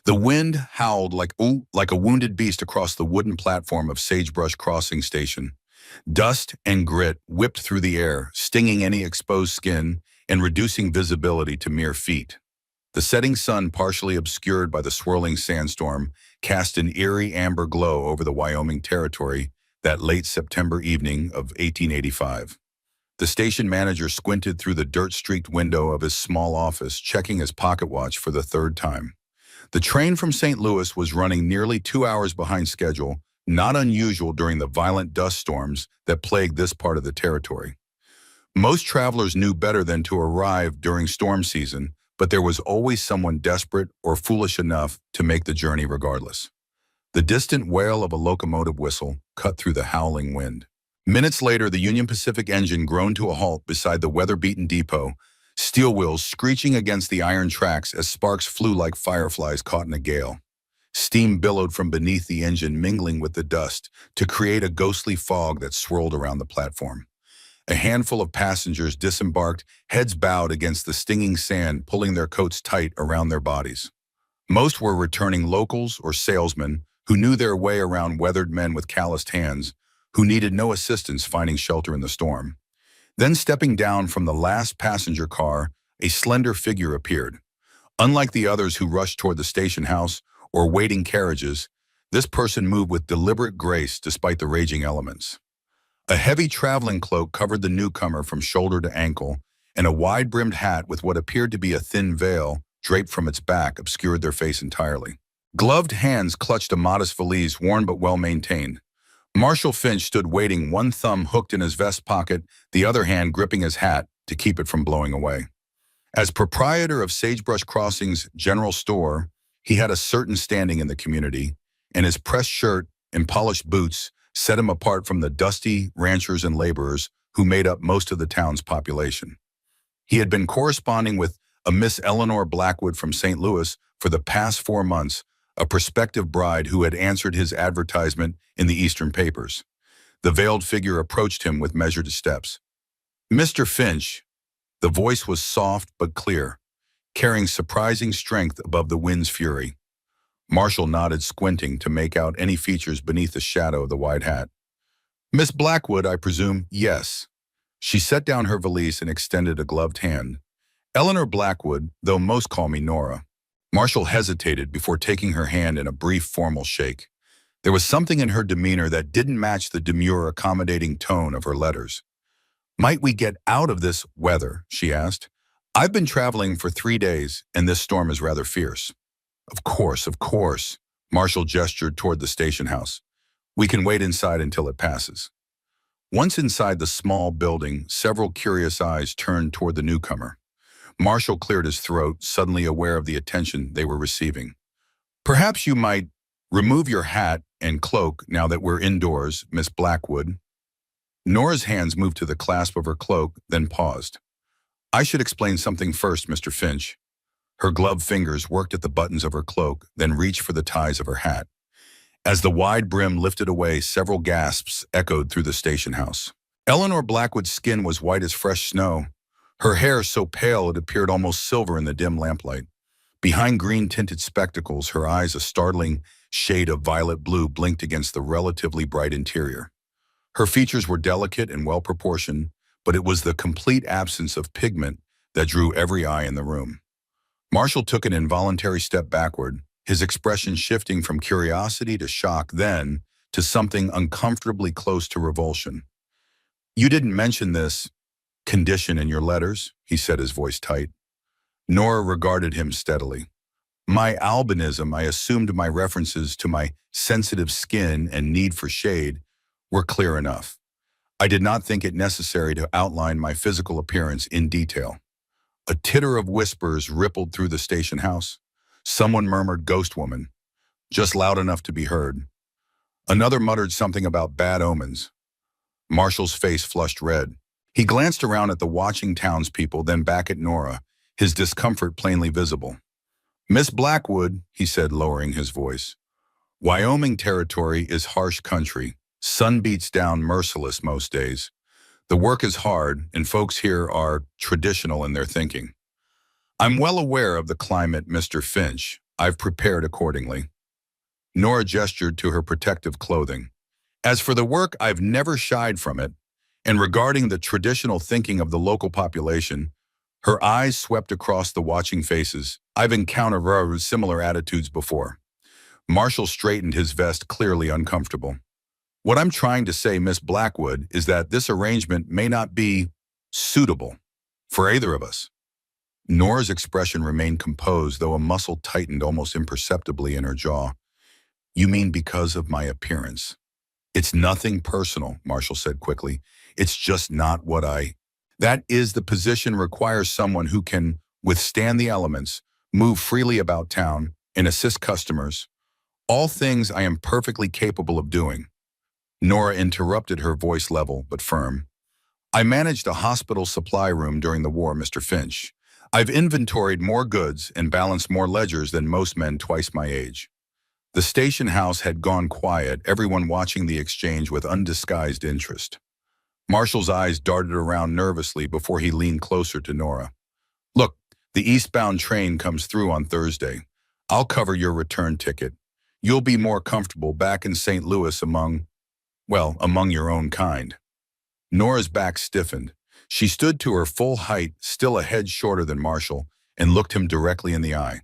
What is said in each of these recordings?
The wind howled like a wounded beast across the wooden platform of Sagebrush Crossing Station. Dust and grit whipped through the air, stinging any exposed skin and reducing visibility to mere feet. The setting sun, partially obscured by the swirling sandstorm, cast an eerie amber glow over the Wyoming Territory that late September evening of 1885. The station manager squinted through the dirt-streaked window of his small office, checking his pocket watch for the third time. The train from St. Louis was running nearly 2 hours behind schedule, not unusual during the violent dust storms that plagued this part of the territory. Most travelers knew better than to arrive during storm season, but there was always someone desperate or foolish enough to make the journey regardless. The distant wail of a locomotive whistle cut through the howling wind. Minutes later, the Union Pacific engine groaned to a halt beside the weather-beaten depot, steel wheels screeching against the iron tracks as sparks flew like fireflies caught in a gale. Steam billowed from beneath the engine, mingling with the dust to create a ghostly fog that swirled around the platform. A handful of passengers disembarked, heads bowed against the stinging sand, pulling their coats tight around their bodies. Most were returning locals or salesmen who knew their way around weathered men with calloused hands, who needed no assistance finding shelter in the storm. Then, stepping down from the last passenger car, a slender figure appeared. Unlike the others who rushed toward the station house or waiting carriages, this person moved with deliberate grace despite the raging elements. A heavy traveling cloak covered the newcomer from shoulder to ankle, and a wide-brimmed hat with what appeared to be a thin veil draped from its back obscured their face entirely. Gloved hands clutched a modest valise, worn but well-maintained. Marshall Finch stood waiting, one thumb hooked in his vest pocket, the other hand gripping his hat to keep it from blowing away. As proprietor of Sagebrush Crossing's general store, he had a certain standing in the community, and his pressed shirt and polished boots set him apart from the dusty ranchers and laborers who made up most of the town's population. He had been corresponding with a Miss Eleanor Blackwood from St. Louis for the past 4 months, a prospective bride who had answered his advertisement in the Eastern papers. The veiled figure approached him with measured steps. "Mr. Finch." The voice was soft but clear, carrying surprising strength above the wind's fury. Marshall nodded, squinting to make out any features beneath the shadow of the wide hat. "Miss Blackwood, I presume?" "Yes." She set down her valise and extended a gloved hand. "Eleanor Blackwood, though most call me Nora." Marshall hesitated before taking her hand in a brief formal shake. There was something in her demeanor that didn't match the demure, accommodating tone of her letters. "Might we get out of this weather?" she asked. "I've been traveling for 3 days, and this storm is rather fierce." Of course," Marshall gestured toward the station house. "We can wait inside until it passes." Once inside the small building, several curious eyes turned toward the newcomer. Marshall cleared his throat, suddenly aware of the attention they were receiving. "Perhaps you might remove your hat and cloak now that we're indoors, Miss Blackwood." Nora's hands moved to the clasp of her cloak, then paused. "I should explain something first, Mr. Finch." Her gloved fingers worked at the buttons of her cloak, then reached for the ties of her hat. As the wide brim lifted away, several gasps echoed through the station house. Eleanor Blackwood's skin was white as fresh snow, her hair so pale it appeared almost silver in the dim lamplight. Behind green-tinted spectacles, her eyes, a startling shade of violet blue, blinked against the relatively bright interior. Her features were delicate and well-proportioned, but it was the complete absence of pigment that drew every eye in the room. Marshall took an involuntary step backward, his expression shifting from curiosity to shock, then to something uncomfortably close to revulsion. "You didn't mention this condition in your letters," he said, his voice tight. Nora regarded him steadily. "My albinism, I assumed my references to my sensitive skin and need for shade were clear enough. I did not think it necessary to outline my physical appearance in detail." A titter of whispers rippled through the station house. Someone murmured "ghost woman," just loud enough to be heard. Another muttered something about bad omens. Marshall's face flushed red. He glanced around at the watching townspeople, then back at Nora, his discomfort plainly visible. "Miss Blackwood," he said, lowering his voice, "Wyoming Territory is harsh country. Sun beats down merciless most days. The work is hard, and folks here are traditional in their thinking. I'm well aware of the climate, Mr. Finch. I've prepared accordingly. Nora gestured to her protective clothing. As for the work, I've never shied from it, and regarding the traditional thinking of the local population, her eyes swept across the watching faces. I've encountered similar attitudes before. Marshall straightened his vest, clearly uncomfortable. What I'm trying to say, Miss Blackwood, is that this arrangement may not be suitable for either of us. Nora's expression remained composed, though a muscle tightened almost imperceptibly in her jaw. You mean because of my appearance? It's nothing personal, Marshall said quickly. It's just not what I... That is, the position requires someone who can withstand the elements, move freely about town, and assist customers. All things I am perfectly capable of doing. Nora interrupted, her voice level but firm. I managed a hospital supply room during the war, Mr. Finch. I've inventoried more goods and balanced more ledgers than most men twice my age. The station house had gone quiet, everyone watching the exchange with undisguised interest. Marshall's eyes darted around nervously before he leaned closer to Nora. Look, the eastbound train comes through on Thursday. I'll cover your return ticket. You'll be more comfortable back in St. Louis among your own kind. Nora's back stiffened. She stood to her full height, still a head shorter than Marshall, and looked him directly in the eye.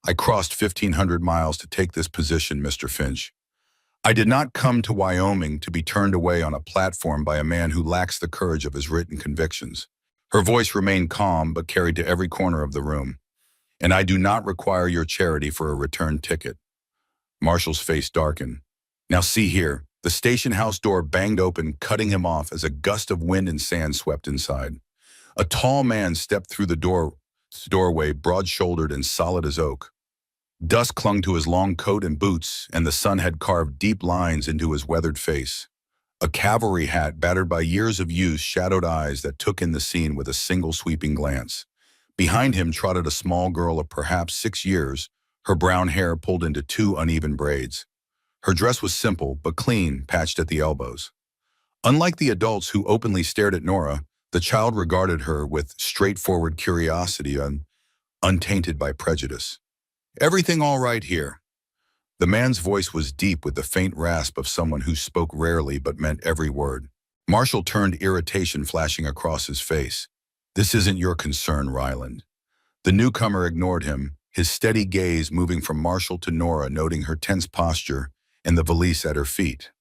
I crossed 1,500 miles to take this position, Mr. Finch. I did not come to Wyoming to be turned away on a platform by a man who lacks the courage of his written convictions. Her voice remained calm but carried to every corner of the room. And I do not require your charity for a return ticket. Marshall's face darkened. Now see here. The station house door banged open, cutting him off as a gust of wind and sand swept inside. A tall man stepped through the doorway, broad-shouldered and solid as oak. Dust clung to his long coat and boots, and the sun had carved deep lines into his weathered face. A cavalry hat, battered by years of use, shadowed eyes that took in the scene with a single sweeping glance. Behind him trotted a small girl of perhaps 6 years, her brown hair pulled into 2 uneven braids. Her dress was simple but clean, patched at the elbows. Unlike the adults who openly stared at Nora, the child regarded her with straightforward curiosity untainted by prejudice. Everything all right here? The man's voice was deep with the faint rasp of someone who spoke rarely but meant every word. Marshall turned, irritation flashing across his face. This isn't your concern, Ryland. The newcomer ignored him, his steady gaze moving from Marshall to Nora, noting her tense posture and the valise at her feet.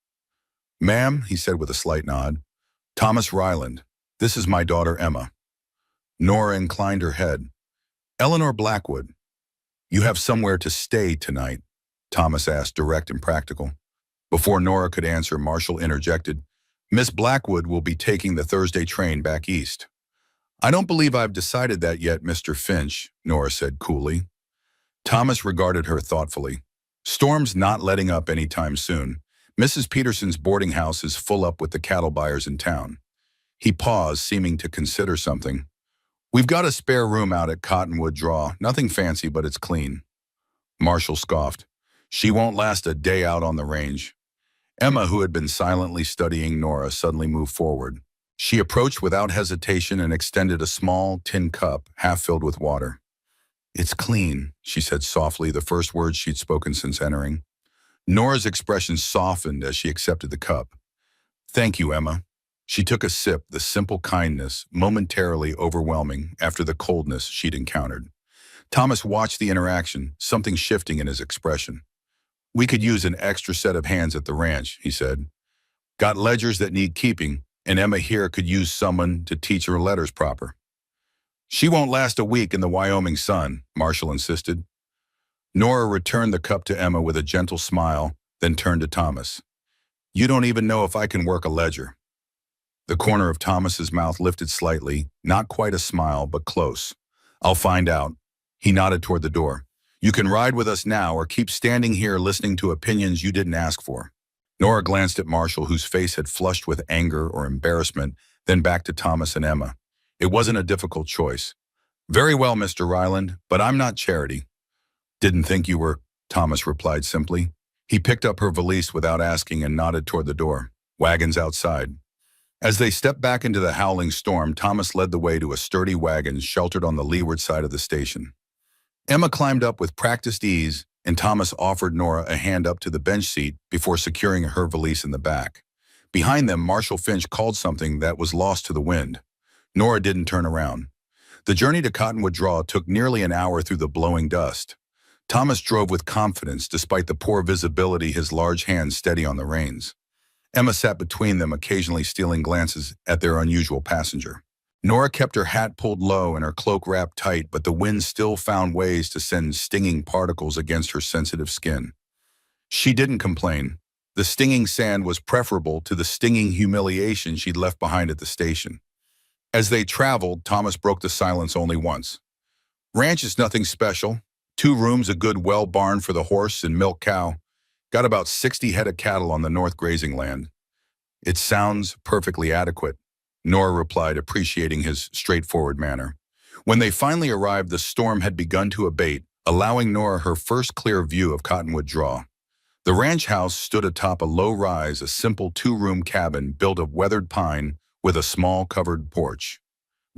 Ma'am, he said with a slight nod. Thomas Ryland. This is my daughter, Emma. Nora inclined her head. Eleanor Blackwood. You have somewhere to stay tonight? Thomas asked, direct and practical. Before Nora could answer, Marshall interjected. Miss Blackwood will be taking the Thursday train back east. I don't believe I've decided that yet, Mr. Finch, Nora said coolly. Thomas regarded her thoughtfully. Storm's not letting up anytime soon. Mrs. Peterson's boarding house is full up with the cattle buyers in town. He paused, seeming to consider something. We've got a spare room out at Cottonwood Draw. Nothing fancy, but it's clean. Marshall scoffed. She won't last a day out on the range. Emma, who had been silently studying Nora, suddenly moved forward. She approached without hesitation and extended a small tin cup, half filled with water. It's clean, she said softly, the first words she'd spoken since entering. Nora's expression softened as she accepted the cup. Thank you, Emma. She took a sip, the simple kindness momentarily overwhelming after the coldness she'd encountered. Thomas watched the interaction, something shifting in his expression. We could use an extra set of hands at the ranch, he said. Got ledgers that need keeping, and Emma here could use someone to teach her letters proper. She won't last a week in the Wyoming sun, Marshall insisted. Nora returned the cup to Emma with a gentle smile, then turned to Thomas. You don't even know if I can work a ledger. The corner of Thomas's mouth lifted slightly, not quite a smile, but close. I'll find out. He nodded toward the door. You can ride with us now or keep standing here listening to opinions you didn't ask for. Nora glanced at Marshall, whose face had flushed with anger or embarrassment, then back to Thomas and Emma. It wasn't a difficult choice. Very well, Mr. Ryland, but I'm not Charity. Didn't think you were, Thomas replied simply. He picked up her valise without asking and nodded toward the door. Wagons outside. As they stepped back into the howling storm, Thomas led the way to a sturdy wagon sheltered on the leeward side of the station. Emma climbed up with practiced ease, and Thomas offered Nora a hand up to the bench seat before securing her valise in the back. Behind them, Marshall Finch called something that was lost to the wind. Nora didn't turn around. The journey to Cottonwood Draw took nearly an hour through the blowing dust. Thomas drove with confidence despite the poor visibility, his large hands steady on the reins. Emma sat between them, occasionally stealing glances at their unusual passenger. Nora kept her hat pulled low and her cloak wrapped tight, but the wind still found ways to send stinging particles against her sensitive skin. She didn't complain. The stinging sand was preferable to the stinging humiliation she'd left behind at the station. As they traveled, Thomas broke the silence only once. "Ranch is nothing special. 2 rooms, a good well barn for the horse and milk cow. Got about 60 head of cattle on the north grazing land." "It sounds perfectly adequate," Nora replied, appreciating his straightforward manner. When they finally arrived, the storm had begun to abate, allowing Nora her first clear view of Cottonwood Draw. The ranch house stood atop a low rise, a simple 2-room cabin built of weathered pine with a small covered porch.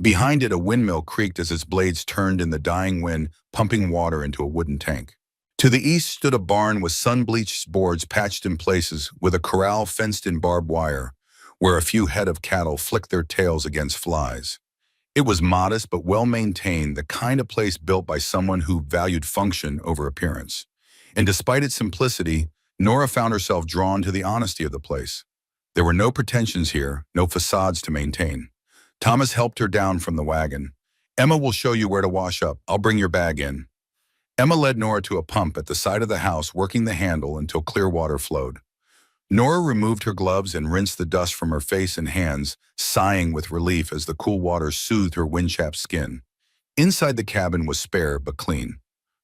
Behind it, a windmill creaked as its blades turned in the dying wind, pumping water into a wooden tank. To the east stood a barn with sun-bleached boards patched in places, with a corral fenced in barbed wire, where a few head of cattle flicked their tails against flies. It was modest but well-maintained, the kind of place built by someone who valued function over appearance. And despite its simplicity, Nora found herself drawn to the honesty of the place. There were no pretensions here, no facades to maintain. Thomas helped her down from the wagon. "Emma will show you where to wash up. I'll bring your bag in." Emma led Nora to a pump at the side of the house, working the handle until clear water flowed. Nora removed her gloves and rinsed the dust from her face and hands, sighing with relief as the cool water soothed her wind-chapped skin. Inside the cabin was spare but clean.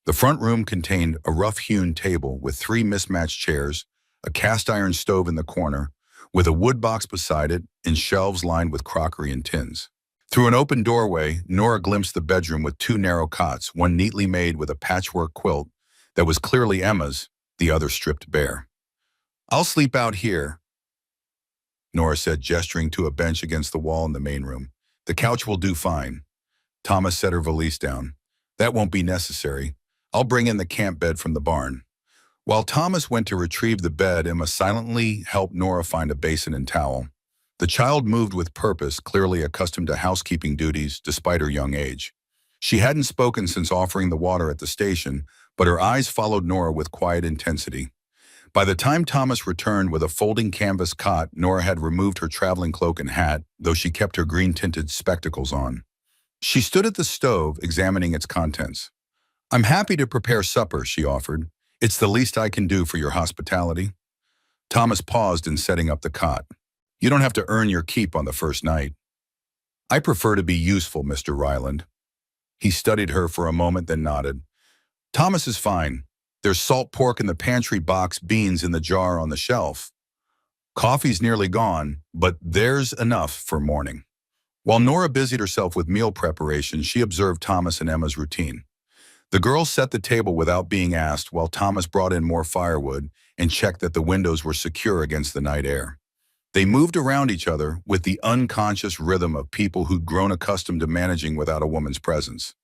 The front room contained a rough-hewn table with 3 mismatched chairs, a cast-iron stove in the corner, with a wood box beside it and shelves lined with crockery and tins. Through an open doorway, Nora glimpsed the bedroom with 2 narrow cots, one neatly made with a patchwork quilt that was clearly Emma's, the other stripped bare. "I'll sleep out here," Nora said, gesturing to a bench against the wall in the main room. "The couch will do fine." Thomas set her valise down. "That won't be necessary. I'll bring in the camp bed from the barn." While Thomas went to retrieve the bed, Emma silently helped Nora find a basin and towel. The child moved with purpose, clearly accustomed to housekeeping duties despite her young age. She hadn't spoken since offering the water at the station, but her eyes followed Nora with quiet intensity. By the time Thomas returned with a folding canvas cot, Nora had removed her traveling cloak and hat, though she kept her green-tinted spectacles on. She stood at the stove, examining its contents. "I'm happy to prepare supper," she offered. "It's the least I can do for your hospitality." Thomas paused in setting up the cot. "You don't have to earn your keep on the first night." "I prefer to be useful, Mr. Ryland." He studied her for a moment, then nodded. "Thomas is fine. There's salt pork in the pantry box, beans in the jar on the shelf. Coffee's nearly gone, but there's enough for morning." While Nora busied herself with meal preparation, she observed Thomas and Emma's routine. The girls set the table without being asked, while Thomas brought in more firewood and checked that the windows were secure against the night air. They moved around each other with the unconscious rhythm of people who'd grown accustomed to managing without a woman's presence.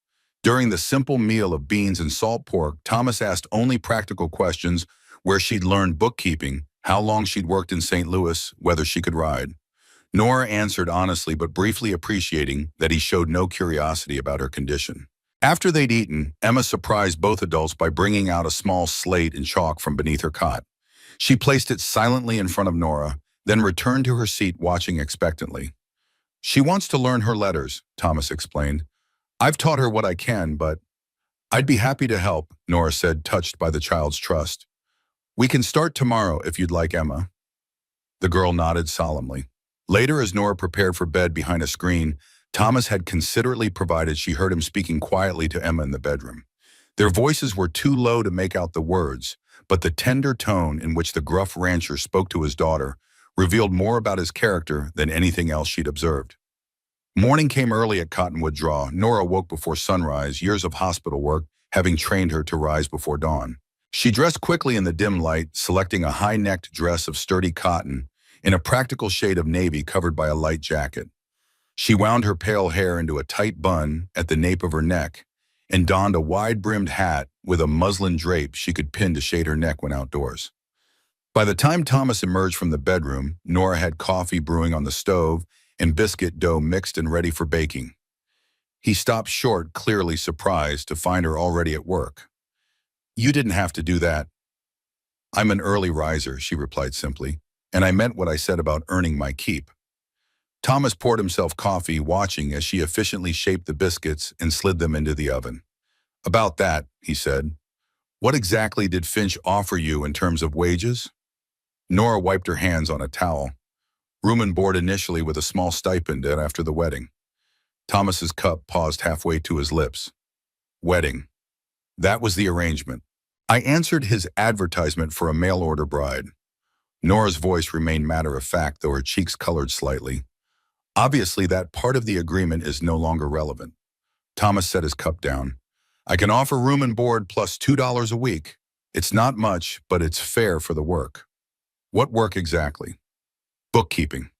During the simple meal of beans and salt pork, Thomas asked only practical questions: where she'd learned bookkeeping, how long she'd worked in St. Louis, whether she could ride. Nora answered honestly but briefly, appreciating that he showed no curiosity about her condition. After they'd eaten, Emma surprised both adults by bringing out a small slate and chalk from beneath her cot. She placed it silently in front of Nora, then returned to her seat, watching expectantly. "She wants to learn her letters," Thomas explained. "I've taught her what I can, but—" "I'd be happy to help," Nora said, touched by the child's trust. "We can start tomorrow if you'd like, Emma." The girl nodded solemnly. Later, as Nora prepared for bed behind a screen Thomas had considerately provided, she heard him speaking quietly to Emma in the bedroom. Their voices were too low to make out the words, but the tender tone in which the gruff rancher spoke to his daughter revealed more about his character than anything else she'd observed. Morning came early at Cottonwood Draw. Nora woke before sunrise, years of hospital work having trained her to rise before dawn. She dressed quickly in the dim light, selecting a high-necked dress of sturdy cotton in a practical shade of navy covered by a light jacket. She wound her pale hair into a tight bun at the nape of her neck and donned a wide-brimmed hat with a muslin drape she could pin to shade her neck when outdoors. By the time Thomas emerged from the bedroom, Nora had coffee brewing on the stove and biscuit dough mixed and ready for baking. He stopped short, clearly surprised to find her already at work. "You didn't have to do that." "I'm an early riser," she replied simply, "and I meant what I said about earning my keep." Thomas poured himself coffee, watching as she efficiently shaped the biscuits and slid them into the oven. "About that," he said, "what exactly did Finch offer you in terms of wages?" Nora wiped her hands on a towel. "Room and board initially with a small stipend and after the wedding." Thomas's cup paused halfway to his lips. "Wedding. That was the arrangement. I answered his advertisement for a mail-order bride." Nora's voice remained matter-of-fact, though her cheeks colored slightly. "Obviously, that part of the agreement is no longer relevant." Thomas set his cup down. "I can offer room and board plus $2 a week. It's not much, but it's fair for the work." "What work exactly?" "Bookkeeping.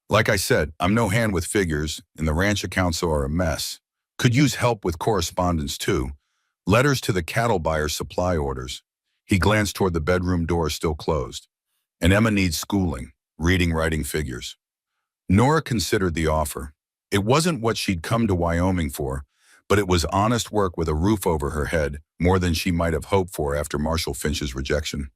Like I said, I'm no hand with figures, and the ranch accounts are a mess. Could use help with correspondence, too. Letters to the cattle buyers, supply orders." He glanced toward the bedroom door still closed. "And Emma needs schooling, reading, writing, figures." Nora considered the offer. It wasn't what she'd come to Wyoming for, but it was honest work with a roof over her head, more than she might have hoped for after Marshall Finch's rejection.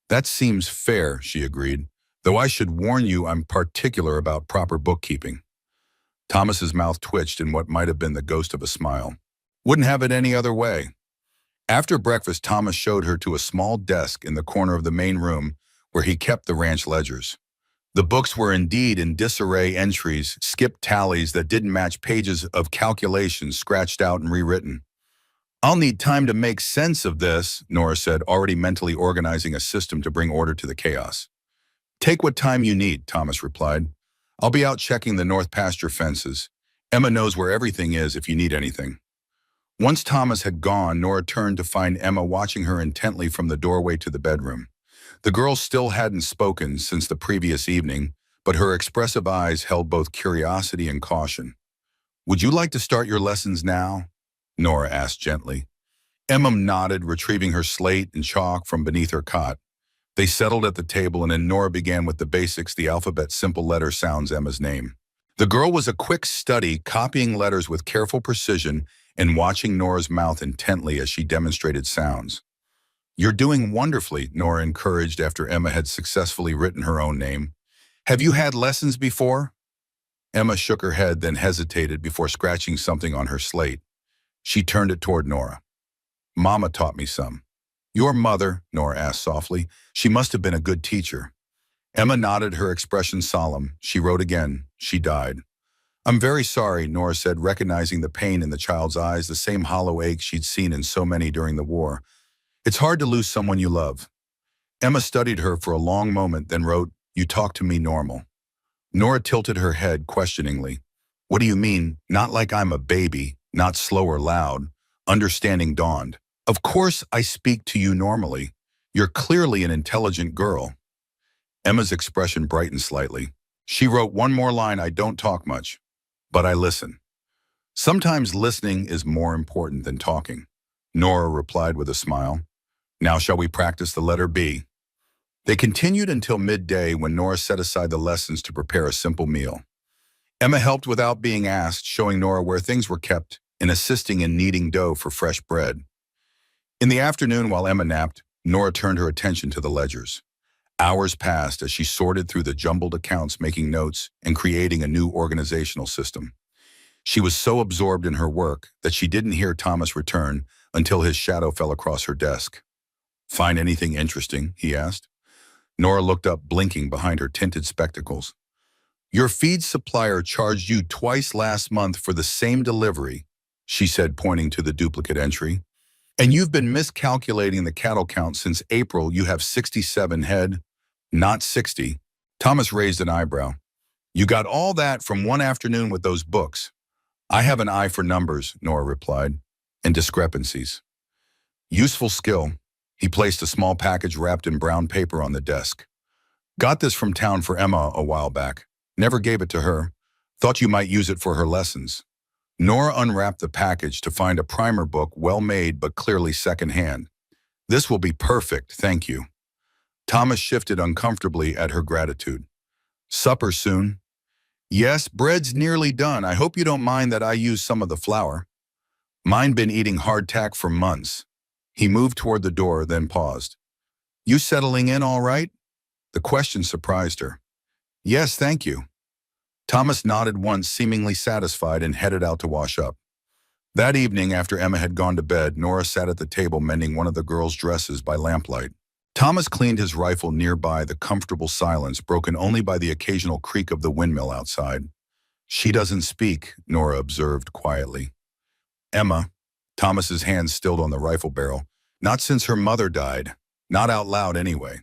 "That seems fair," she agreed, "though I should warn you I'm particular about proper bookkeeping." Thomas's mouth twitched in what might have been the ghost of a smile. "Wouldn't have it any other way." After breakfast, Thomas showed her to a small desk in the corner of the main room where he kept the ranch ledgers. The books were indeed in disarray, entries, skipped tallies that didn't match, pages of calculations scratched out and rewritten. "I'll need time to make sense of this," Nora said, already mentally organizing a system to bring order to the chaos. "Take what time you need," Thomas replied. "I'll be out checking the north pasture fences. Emma knows where everything is if you need anything." Once Thomas had gone, Nora turned to find Emma watching her intently from the doorway to the bedroom. The girl still hadn't spoken since the previous evening, but her expressive eyes held both curiosity and caution. "Would you like to start your lessons now?" Nora asked gently. Emma nodded, retrieving her slate and chalk from beneath her cot. They settled at the table, and then Nora began with the basics, the alphabet, simple letter sounds, Emma's name. The girl was a quick study, copying letters with careful precision and watching Nora's mouth intently as she demonstrated sounds. "You're doing wonderfully," Nora encouraged after Emma had successfully written her own name. "Have you had lessons before?" Emma shook her head, then hesitated before scratching something on her slate. She turned it toward Nora. "Mama taught me some." "Your mother?" Nora asked softly. "She must have been a good teacher." Emma nodded, her expression solemn. She wrote again. "She died." "I'm very sorry," Nora said, recognizing the pain in the child's eyes, the same hollow ache she'd seen in so many during the war. "It's hard to lose someone you love." Emma studied her for a long moment, then wrote, "You talk to me normal." Nora tilted her head questioningly. "What do you mean? Not like I'm a baby, not slow or loud." Understanding dawned. "Of course I speak to you normally. You're clearly an intelligent girl." Emma's expression brightened slightly. She wrote one more line, "I don't talk much, but I listen." "Sometimes listening is more important than talking," Nora replied with a smile. "Now shall we practice the letter B?" They continued until midday, when Nora set aside the lessons to prepare a simple meal. Emma helped without being asked, showing Nora where things were kept and assisting in kneading dough for fresh bread. In the afternoon, while Emma napped, Nora turned her attention to the ledgers. Hours passed as she sorted through the jumbled accounts, making notes and creating a new organizational system. She was so absorbed in her work that she didn't hear Thomas return until his shadow fell across her desk. "Find anything interesting?" he asked. Nora looked up, blinking behind her tinted spectacles. "Your feed supplier charged you twice last month for the same delivery," she said, pointing to the duplicate entry. "And you've been miscalculating the cattle count since April. You have 67 head, not 60. Thomas raised an eyebrow. "You got all that from one afternoon with those books." "I have an eye for numbers," Nora replied, "and discrepancies." "Useful skill." He placed a small package wrapped in brown paper on the desk. "Got this from town for Emma a while back. Never gave it to her. Thought you might use it for her lessons." Nora unwrapped the package to find a primer book well made but clearly secondhand. This will be perfect, thank you. Thomas shifted uncomfortably at her gratitude. Supper soon? Yes, bread's nearly done. I hope you don't mind that I use some of the flour. Mine been eating hardtack for months. He moved toward the door, then paused. You settling in all right? The question surprised her. Yes, thank you. Thomas nodded once, seemingly satisfied, and headed out to wash up. That evening, after Emma had gone to bed, Nora sat at the table mending one of the girls' dresses by lamplight. Thomas cleaned his rifle nearby, the comfortable silence broken only by the occasional creak of the windmill outside. She doesn't speak, Nora observed quietly. Emma, Thomas's hand stilled on the rifle barrel, not since her mother died, not out loud anyway.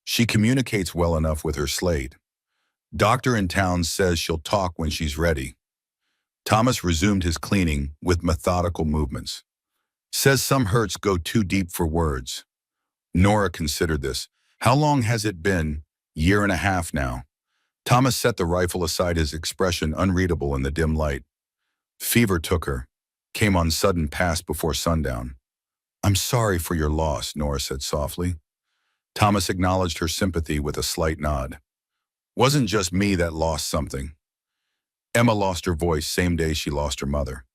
She communicates well enough with her slate. Doctor in town says she'll talk when she's ready. Thomas resumed his cleaning with methodical movements. Says some hurts go too deep for words. Nora considered this. How long has it been? Year and a half now. Thomas set the rifle aside, his expression unreadable in the dim light. Fever took her. Came on sudden past before sundown. I'm sorry for your loss, Nora said softly. Thomas acknowledged her sympathy with a slight nod. Wasn't just me that lost something. Emma lost her voice same day she lost her mother.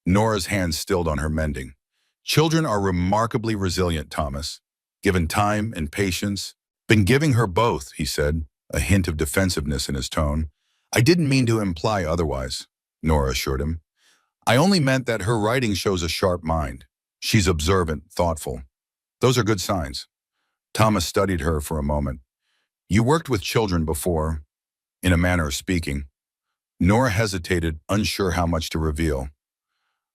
Nora's hand stilled on her mending. Children are remarkably resilient, Thomas. Given time and patience. Been giving her both, he said, a hint of defensiveness in his tone. I didn't mean to imply otherwise, Nora assured him. I only meant that her writing shows a sharp mind. She's observant, thoughtful. Those are good signs. Thomas studied her for a moment. You worked with children before, in a manner of speaking. Nora hesitated, unsure how much to reveal.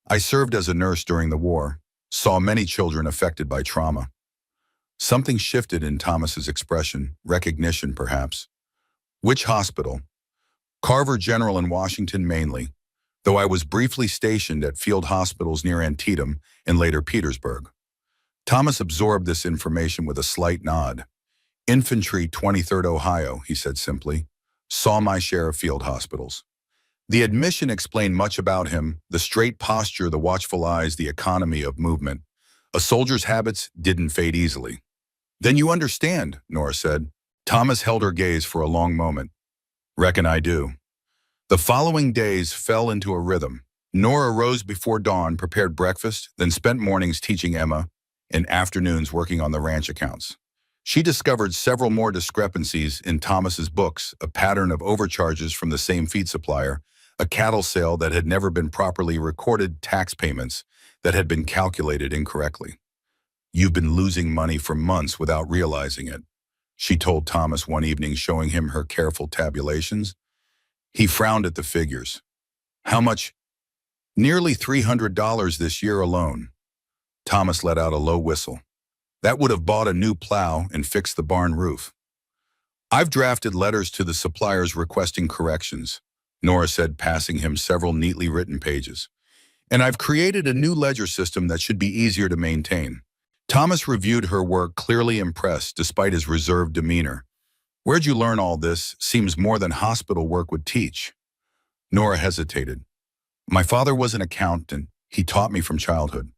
I served as a nurse during the war, saw many children affected by trauma. Something shifted in Thomas's expression, recognition perhaps. Which hospital? Carver General in Washington mainly, though I was briefly stationed at field hospitals near Antietam and later Petersburg. Thomas absorbed this information with a slight nod. Infantry, 23rd Ohio, he said simply. Saw my share of field hospitals. The admission explained much about him, the straight posture, the watchful eyes, the economy of movement. A soldier's habits didn't fade easily. Then you understand, Nora said. Thomas held her gaze for a long moment. Reckon I do. The following days fell into a rhythm. Nora rose before dawn, prepared breakfast, then spent mornings teaching Emma and afternoons working on the ranch accounts. She discovered several more discrepancies in Thomas's books, a pattern of overcharges from the same feed supplier, a cattle sale that had never been properly recorded, tax payments that had been calculated incorrectly. You've been losing money for months without realizing it, she told Thomas one evening, showing him her careful tabulations. He frowned at the figures. How much? Nearly $300 this year alone. Thomas let out a low whistle. That would have bought a new plow and fixed the barn roof. I've drafted letters to the suppliers requesting corrections, Nora said, passing him several neatly written pages. And I've created a new ledger system that should be easier to maintain. Thomas reviewed her work, clearly impressed despite his reserved demeanor. Where'd you learn all this? Seems more than hospital work would teach. Nora hesitated. My father was an accountant. He taught me from childhood.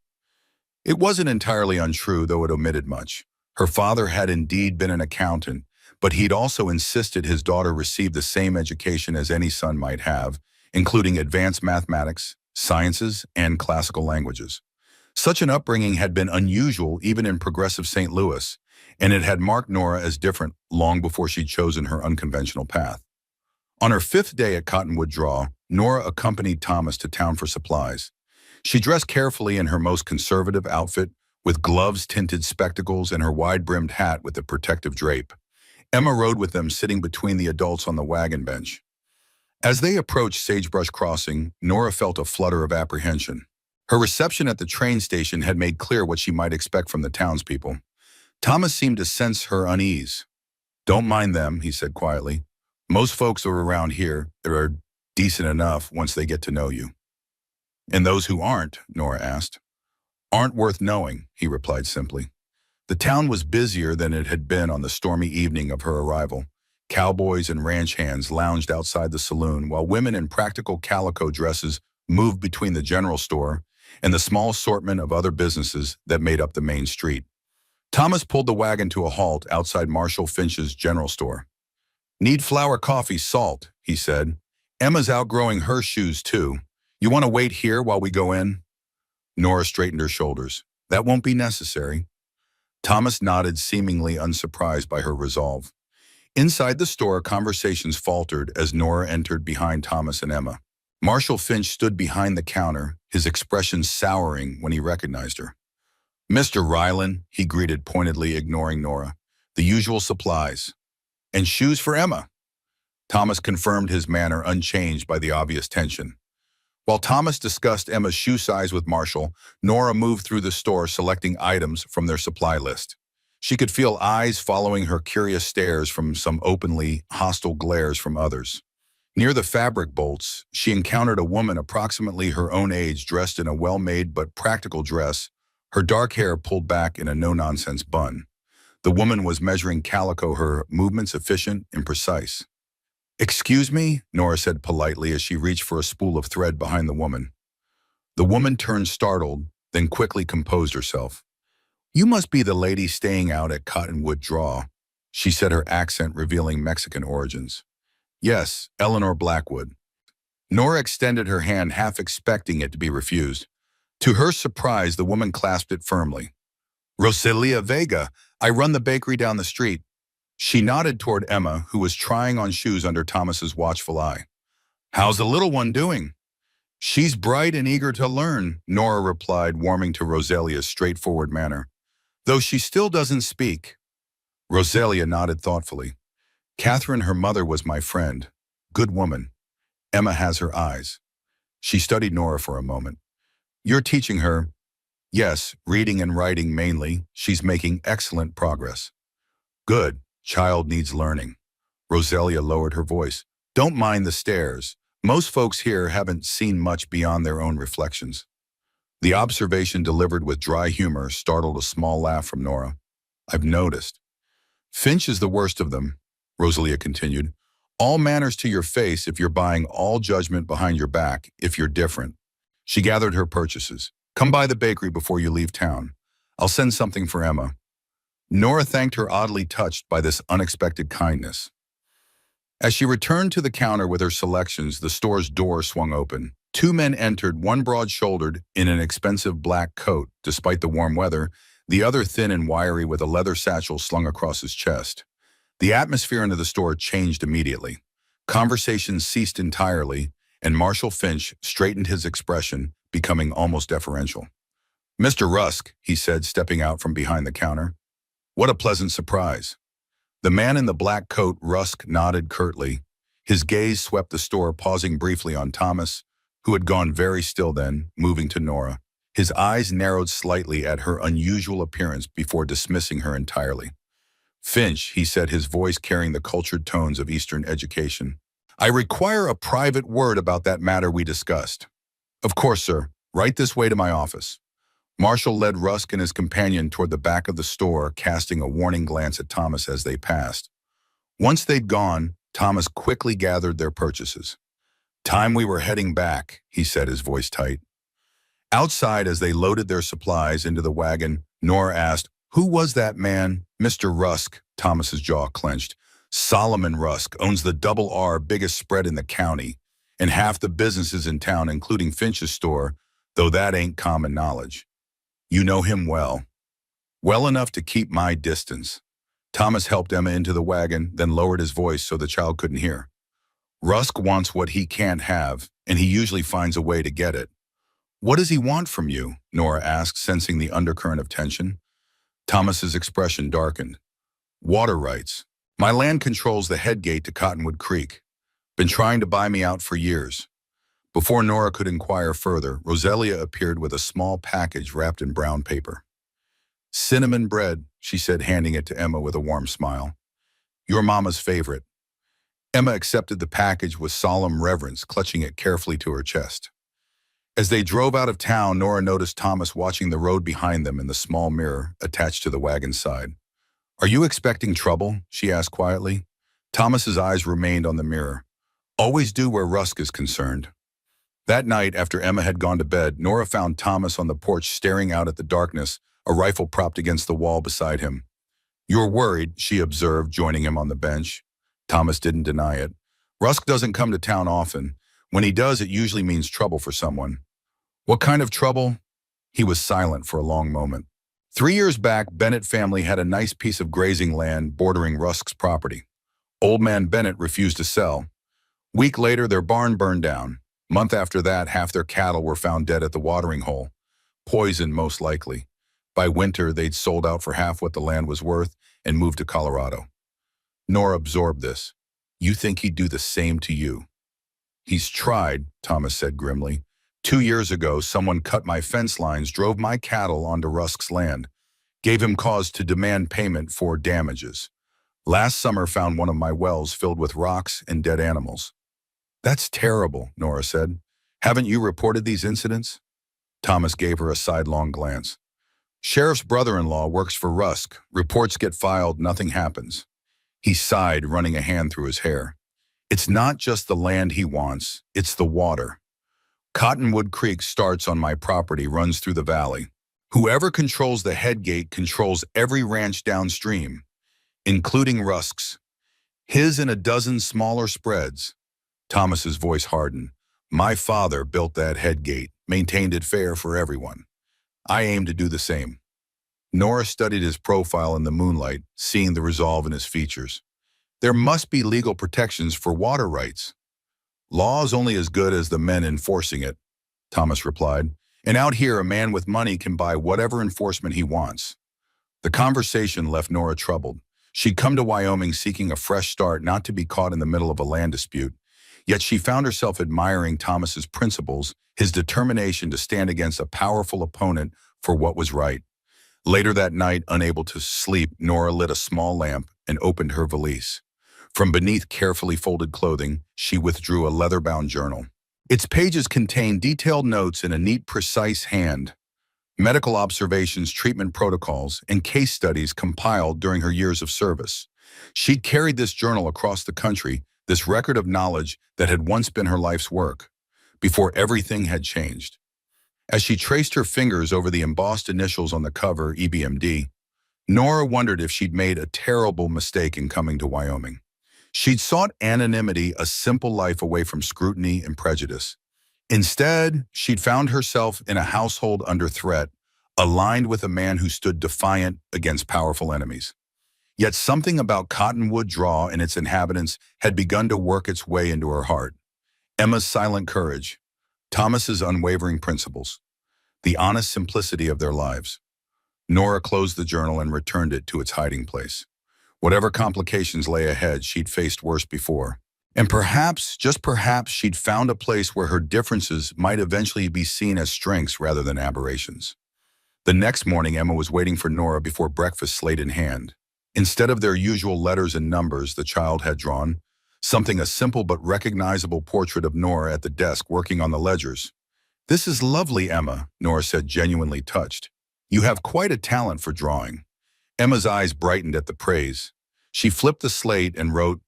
It wasn't entirely untrue, though it omitted much. Her father had indeed been an accountant, but he'd also insisted his daughter receive the same education as any son might have, including advanced mathematics, sciences, and classical languages. Such an upbringing had been unusual even in progressive St. Louis, and it had marked Nora as different long before she'd chosen her unconventional path. On her 5th day at Cottonwood Draw, Nora accompanied Thomas to town for supplies. She dressed carefully in her most conservative outfit, with gloves, tinted spectacles, and her wide-brimmed hat with a protective drape. Emma rode with them, sitting between the adults on the wagon bench. As they approached Sagebrush Crossing, Nora felt a flutter of apprehension. Her reception at the train station had made clear what she might expect from the townspeople. Thomas seemed to sense her unease. Don't mind them, he said quietly. Most folks are around here that are decent enough once they get to know you. And those who aren't, Nora asked. Aren't worth knowing, he replied simply. The town was busier than it had been on the stormy evening of her arrival. Cowboys and ranch hands lounged outside the saloon, while women in practical calico dresses moved between the general store and the small assortment of other businesses that made up the main street. Thomas pulled the wagon to a halt outside Marshall Finch's general store. "Need flour, coffee, salt," he said. "Emma's outgrowing her shoes, too. You want to wait here while we go in?" Nora straightened her shoulders. "That won't be necessary." Thomas nodded, seemingly unsurprised by her resolve. Inside the store, conversations faltered as Nora entered behind Thomas and Emma. Marshall Finch stood behind the counter, his expression souring when he recognized her. "Mr. Ryland," he greeted pointedly, ignoring Nora. "The usual supplies." "And shoes for Emma." Thomas confirmed, his manner unchanged by the obvious tension. While Thomas discussed Emma's shoe size with Marshall, Nora moved through the store selecting items from their supply list. She could feel eyes following her curious stares from some openly hostile glares from others. Near the fabric bolts, she encountered a woman approximately her own age dressed in a well-made but practical dress, her dark hair pulled back in a no-nonsense bun. The woman was measuring calico, her movements efficient and precise. "Excuse me," Nora said politely as she reached for a spool of thread behind the woman. The woman turned startled, then quickly composed herself. "You must be the lady staying out at Cottonwood Draw," she said, her accent revealing Mexican origins. "Yes, Eleanor Blackwood." Nora extended her hand, half expecting it to be refused. To her surprise, the woman clasped it firmly. "Rosalia Vega, I run the bakery down the street." She nodded toward Emma, who was trying on shoes under Thomas's watchful eye. "How's the little one doing?" "She's bright and eager to learn," Nora replied, warming to Rosalia's straightforward manner. "Though she still doesn't speak." Rosalia nodded thoughtfully. "Catherine, her mother, was my friend. Good woman. Emma has her eyes." She studied Nora for a moment. "You're teaching her?" "Yes, reading and writing mainly. She's making excellent progress." "Good. Child needs learning." Rosalia lowered her voice. "Don't mind the stares. Most folks here haven't seen much beyond their own reflections." The observation, delivered with dry humor, startled a small laugh from Nora. "I've noticed." "Finch is the worst of them," Rosalia continued. "All manners to your face if you're buying, all judgment behind your back if you're different." She gathered her purchases. "Come by the bakery before you leave town. I'll send something for Emma." Nora thanked her, oddly touched by this unexpected kindness. As she returned to the counter with her selections, the store's door swung open. Two men entered, one broad-shouldered in an expensive black coat, despite the warm weather, the other thin and wiry with a leather satchel slung across his chest. The atmosphere into the store changed immediately. Conversations ceased entirely, and Marshall Finch straightened his expression, becoming almost deferential. "Mr. Rusk," he said, stepping out from behind the counter. "What a pleasant surprise." The man in the black coat, Rusk, nodded curtly. His gaze swept the store, pausing briefly on Thomas, who had gone very still, then moving to Nora. His eyes narrowed slightly at her unusual appearance before dismissing her entirely. "Finch," he said, his voice carrying the cultured tones of Eastern education. "I require a private word about that matter we discussed." "Of course, sir. Right this way to my office." Marshall led Rusk and his companion toward the back of the store, casting a warning glance at Thomas as they passed. Once they'd gone, Thomas quickly gathered their purchases. "Time we were heading back," he said, his voice tight. Outside, as they loaded their supplies into the wagon, Nora asked, "Who was that man?" "Mr. Rusk," Thomas's jaw clenched. "Solomon Rusk owns the Double R biggest spread in the county, and half the businesses in town, including Finch's store, though that ain't common knowledge." "You know him well." "Well enough to keep my distance." Thomas helped Emma into the wagon, then lowered his voice so the child couldn't hear. "Rusk wants what he can't have, and he usually finds a way to get it." "What does he want from you?" Nora asked, sensing the undercurrent of tension. Thomas's expression darkened. "Water rights. My land controls the head gate to Cottonwood Creek. Been trying to buy me out for years." Before Nora could inquire further, Rosalia appeared with a small package wrapped in brown paper. "Cinnamon bread," she said, handing it to Emma with a warm smile. "Your mama's favorite." Emma accepted the package with solemn reverence, clutching it carefully to her chest. As they drove out of town, Nora noticed Thomas watching the road behind them in the small mirror attached to the wagon's side. "Are you expecting trouble?" she asked quietly. Thomas's eyes remained on the mirror. "Always do where Rusk is concerned." That night, after Emma had gone to bed, Nora found Thomas on the porch staring out at the darkness, a rifle propped against the wall beside him. "You're worried," she observed, joining him on the bench. Thomas didn't deny it. "Rusk doesn't come to town often. When he does, it usually means trouble for someone." "What kind of trouble?" He was silent for a long moment. 3 years back, Bennett family had a nice piece of grazing land bordering Rusk's property. Old man Bennett refused to sell. Week later, their barn burned down. Month after that, half their cattle were found dead at the watering hole. Poison, most likely. By winter, they'd sold out for half what the land was worth and moved to Colorado. Nora absorbed this. "You think he'd do the same to you?" "He's tried," Thomas said grimly. 2 years ago, someone cut my fence lines, drove my cattle onto Rusk's land, gave him cause to demand payment for damages. Last summer found one of my wells filled with rocks and dead animals." "That's terrible," Nora said. "Haven't you reported these incidents?" Thomas gave her a sidelong glance. "Sheriff's brother-in-law works for Rusk. Reports get filed, nothing happens." He sighed, running a hand through his hair. "It's not just the land he wants, it's the water. Cottonwood Creek starts on my property, runs through the valley. Whoever controls the head gate controls every ranch downstream, including Rusk's. His and a dozen smaller spreads." Thomas's voice hardened. "My father built that head gate, maintained it fair for everyone. I aim to do the same." Nora studied his profile in the moonlight, seeing the resolve in his features. "There must be legal protections for water rights." "Law is only as good as the men enforcing it," Thomas replied. "And out here, a man with money can buy whatever enforcement he wants." The conversation left Nora troubled. She'd come to Wyoming seeking a fresh start, not to be caught in the middle of a land dispute. Yet she found herself admiring Thomas's principles, his determination to stand against a powerful opponent for what was right. Later that night, unable to sleep, Nora lit a small lamp and opened her valise. From beneath carefully folded clothing, she withdrew a leather-bound journal. Its pages contained detailed notes in a neat, precise hand, medical observations, treatment protocols, and case studies compiled during her years of service. She'd carried this journal across the country, this record of knowledge that had once been her life's work, before everything had changed. As she traced her fingers over the embossed initials on the cover, EBMD, Nora wondered if she'd made a terrible mistake in coming to Wyoming. She'd sought anonymity, a simple life away from scrutiny and prejudice. Instead, she'd found herself in a household under threat, aligned with a man who stood defiant against powerful enemies. Yet something about Cottonwood Draw and its inhabitants had begun to work its way into her heart. Emma's silent courage, Thomas's unwavering principles, the honest simplicity of their lives. Nora closed the journal and returned it to its hiding place. Whatever complications lay ahead, she'd faced worse before. And perhaps, just perhaps, she'd found a place where her differences might eventually be seen as strengths rather than aberrations. The next morning, Emma was waiting for Nora before breakfast, slate in hand. Instead of their usual letters and numbers the child had drawn, something a simple but recognizable portrait of Nora at the desk working on the ledgers. "This is lovely, Emma," Nora said, genuinely touched. "You have quite a talent for drawing." Emma's eyes brightened at the praise. She flipped the slate and wrote,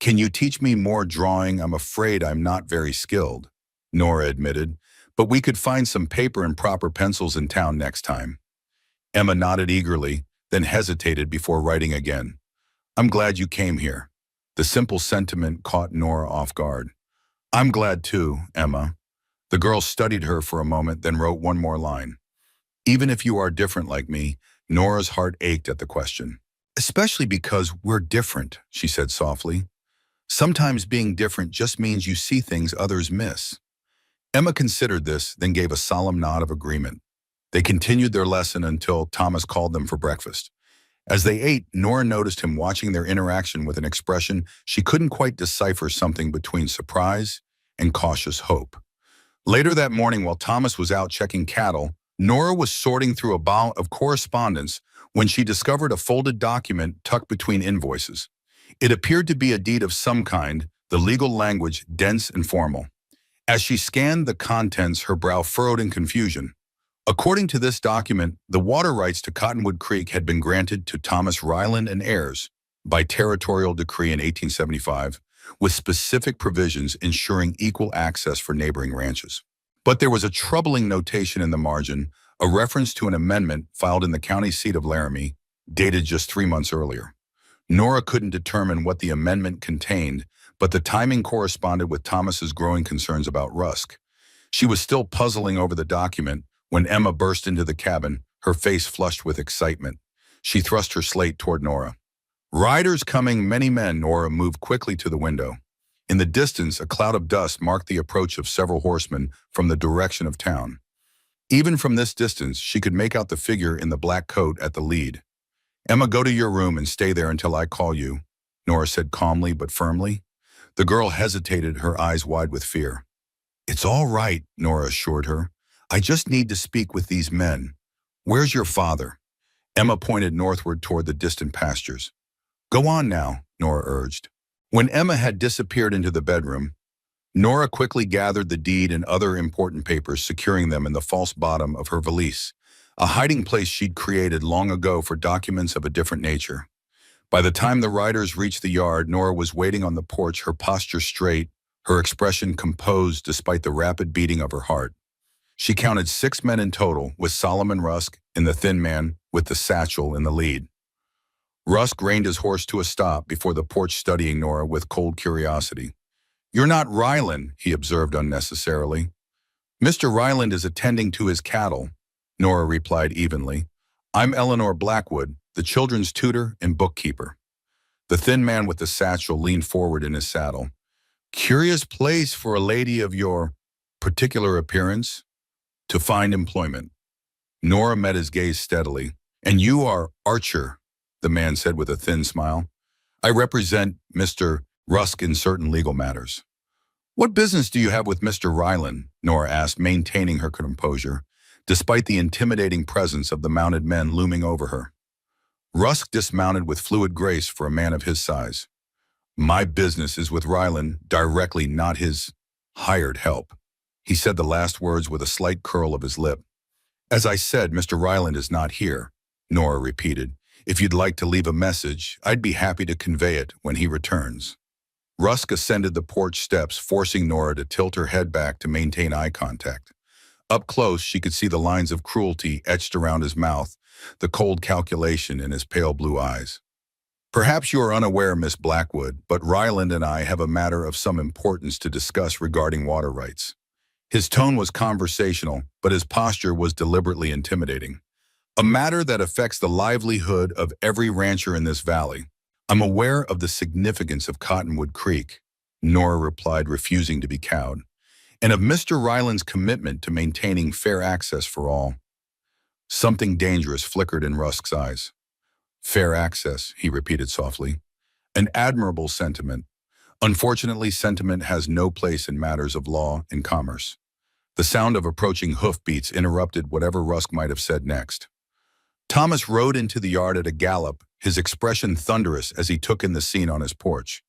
"Can you teach me more drawing? I'm afraid I'm not very skilled," Nora admitted, "but we could find some paper and proper pencils in town next time." Emma nodded eagerly, then hesitated before writing again. "I'm glad you came here." The simple sentiment caught Nora off guard. "I'm glad too, Emma." The girl studied her for a moment, then wrote one more line. "Even if you are different like me," Nora's heart ached at the question. "Especially because we're different," she said softly. "Sometimes being different just means you see things others miss." Emma considered this, then gave a solemn nod of agreement. They continued their lesson until Thomas called them for breakfast. As they ate, Nora noticed him watching their interaction with an expression she couldn't quite decipher, something between surprise and cautious hope. Later that morning, while Thomas was out checking cattle, Nora was sorting through a pile of correspondence when she discovered a folded document tucked between invoices. It appeared to be a deed of some kind, the legal language dense and formal. As she scanned the contents, her brow furrowed in confusion. According to this document, the water rights to Cottonwood Creek had been granted to Thomas Ryland and heirs by territorial decree in 1875, with specific provisions ensuring equal access for neighboring ranches. But there was a troubling notation in the margin, a reference to an amendment filed in the county seat of Laramie, dated just 3 months earlier. Nora couldn't determine what the amendment contained, but the timing corresponded with Thomas's growing concerns about Rusk. She was still puzzling over the document when Emma burst into the cabin, her face flushed with excitement. She thrust her slate toward Nora. "Riders coming, many men." Nora moved quickly to the window. In the distance, a cloud of dust marked the approach of several horsemen from the direction of town. Even from this distance, she could make out the figure in the black coat at the lead. "Emma, go to your room and stay there until I call you," Nora said calmly but firmly. The girl hesitated, her eyes wide with fear. "It's all right," Nora assured her. "I just need to speak with these men. Where's your father?" Emma pointed northward toward the distant pastures. "Go on now," Nora urged. When Emma had disappeared into the bedroom, Nora quickly gathered the deed and other important papers, securing them in the false bottom of her valise, a hiding place she'd created long ago for documents of a different nature. By the time the riders reached the yard, Nora was waiting on the porch, her posture straight, her expression composed despite the rapid beating of her heart. She counted 6 men in total, with Solomon Rusk and the thin man with the satchel in the lead. Rusk reined his horse to a stop before the porch, studying Nora with cold curiosity. "You're not Ryland," he observed unnecessarily. "Mr. Ryland is attending to his cattle," Nora replied evenly. "I'm Eleanor Blackwood, the children's tutor and bookkeeper." The thin man with the satchel leaned forward in his saddle. "Curious place for a lady of your particular appearance to find employment." Nora met his gaze steadily. "And you are Archer," the man said with a thin smile. "I represent Mr. Rusk in certain legal matters." "What business do you have with Mr. Ryland?" Nora asked, maintaining her composure, despite the intimidating presence of the mounted men looming over her. Rusk dismounted with fluid grace for a man of his size. "My business is with Ryland directly, not his hired help." He said the last words with a slight curl of his lip. "As I said, Mr. Ryland is not here," Nora repeated. "If you'd like to leave a message, I'd be happy to convey it when he returns." Rusk ascended the porch steps, forcing Nora to tilt her head back to maintain eye contact. Up close, she could see the lines of cruelty etched around his mouth, the cold calculation in his pale blue eyes. "Perhaps you are unaware, Miss Blackwood, but Ryland and I have a matter of some importance to discuss regarding water rights." His tone was conversational, but his posture was deliberately intimidating. "A matter that affects the livelihood of every rancher in this valley. I'm aware of the significance of Cottonwood Creek," Nora replied, refusing to be cowed, "and of Mr. Ryland's commitment to maintaining fair access for all." Something dangerous flickered in Rusk's eyes. "Fair access," he repeated softly. "An admirable sentiment. Unfortunately, sentiment has no place in matters of law and commerce." The sound of approaching hoofbeats interrupted whatever Rusk might have said next. Thomas rode into the yard at a gallop, his expression thunderous as he took in the scene on his porch.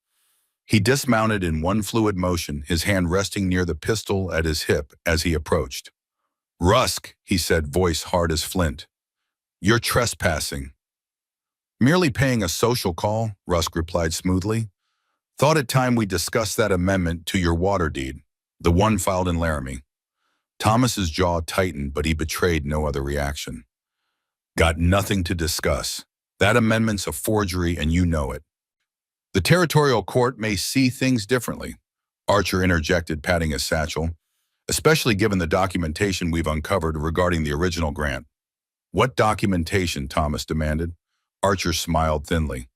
He dismounted in one fluid motion, his hand resting near the pistol at his hip as he approached. "Rusk," he said, voice hard as flint. "You're trespassing." "Merely paying a social call," Rusk replied smoothly. "Thought it time we discussed that amendment to your water deed, the one filed in Laramie." Thomas's jaw tightened, but he betrayed no other reaction. "Got nothing to discuss. That amendment's a forgery, and you know it." "The territorial court may see things differently," Archer interjected, patting his satchel, "especially given the documentation we've uncovered regarding the original grant." "What documentation?" Thomas demanded. Archer smiled thinly.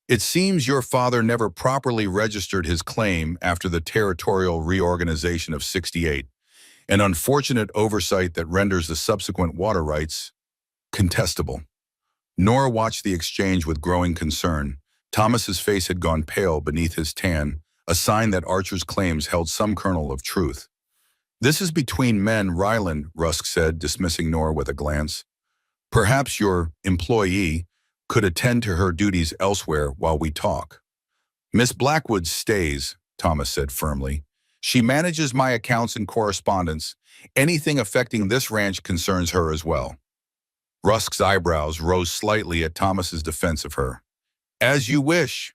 "It seems your father never properly registered his claim after the territorial reorganization of '68, an unfortunate oversight that renders the subsequent water rights contestable." Nora watched the exchange with growing concern. Thomas's face had gone pale beneath his tan, a sign that Archer's claims held some kernel of truth. "This is between men, Ryland," Rusk said, dismissing Nora with a glance. "Perhaps your employee could attend to her duties elsewhere while we talk." "Miss Blackwood stays," Thomas said firmly. "She manages my accounts and correspondence. Anything affecting this ranch concerns her as well." Rusk's eyebrows rose slightly at Thomas's defense of her. "As you wish."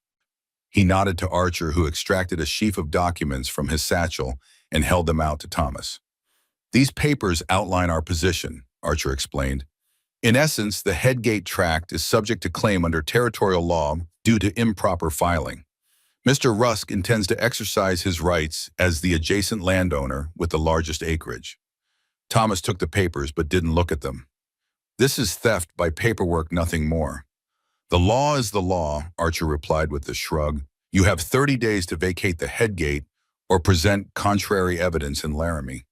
He nodded to Archer, who extracted a sheaf of documents from his satchel and held them out to Thomas. These papers outline our position, Archer explained. In essence, the Headgate tract is subject to claim under territorial law due to improper filing. Mr. Rusk intends to exercise his rights as the adjacent landowner with the largest acreage. Thomas took the papers but didn't look at them. This is theft by paperwork, nothing more. The law is the law, Archer replied with a shrug. You have 30 days to vacate the Headgate or present contrary evidence in Laramie.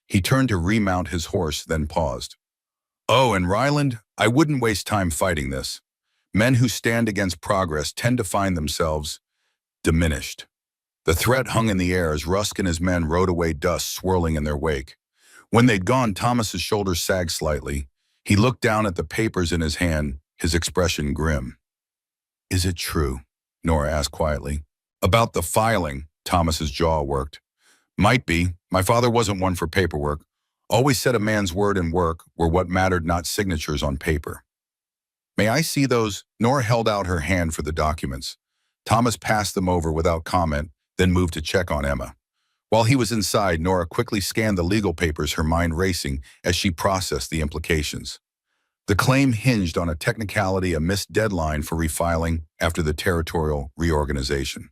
He turned to remount his horse, then paused. Oh, and Ryland, I wouldn't waste time fighting this. Men who stand against progress tend to find themselves diminished. The threat hung in the air as Rusk and his men rode away, dust swirling in their wake. When they'd gone, Thomas's shoulders sagged slightly. He looked down at the papers in his hand, his expression grim. Is it true? Nora asked quietly. About the filing, Thomas's jaw worked. Might be. My father wasn't one for paperwork. Always said a man's word and work were what mattered, not signatures on paper. May I see those? Nora held out her hand for the documents. Thomas passed them over without comment, then moved to check on Emma. While he was inside, Nora quickly scanned the legal papers, her mind racing as she processed the implications. The claim hinged on a technicality, a missed deadline for refiling after the territorial reorganization.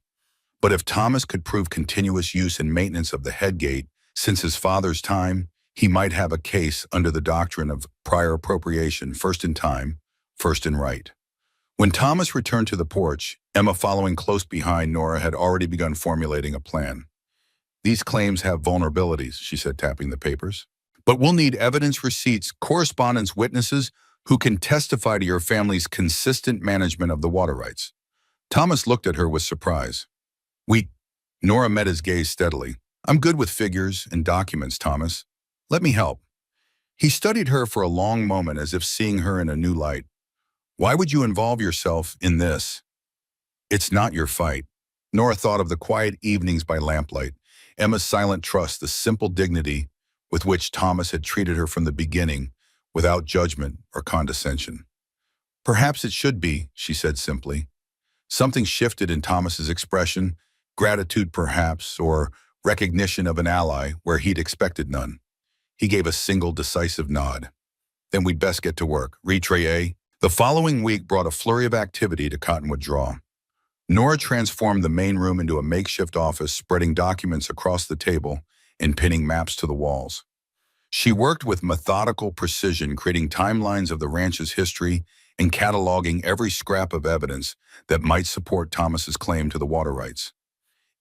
But if Thomas could prove continuous use and maintenance of the Headgate since his father's time, he might have a case under the doctrine of prior appropriation, first in time, first in right. When Thomas returned to the porch, Emma, following close behind Nora, had already begun formulating a plan. These claims have vulnerabilities, she said, tapping the papers. But we'll need evidence, receipts, correspondence, witnesses who can testify to your family's consistent management of the water rights. Thomas looked at her with surprise. Nora met his gaze steadily. I'm good with figures and documents, Thomas. Let me help. He studied her for a long moment as if seeing her in a new light. Why would you involve yourself in this? It's not your fight. Nora thought of the quiet evenings by lamplight, Emma's silent trust, the simple dignity with which Thomas had treated her from the beginning, without judgment or condescension. Perhaps it should be, she said simply. Something shifted in Thomas's expression, gratitude perhaps, or recognition of an ally where he'd expected none. He gave a single decisive nod. Then we'd best get to work. Retray. The following week brought a flurry of activity to Cottonwood Draw. Nora transformed the main room into a makeshift office, spreading documents across the table and pinning maps to the walls. She worked with methodical precision, creating timelines of the ranch's history and cataloging every scrap of evidence that might support Thomas's claim to the water rights.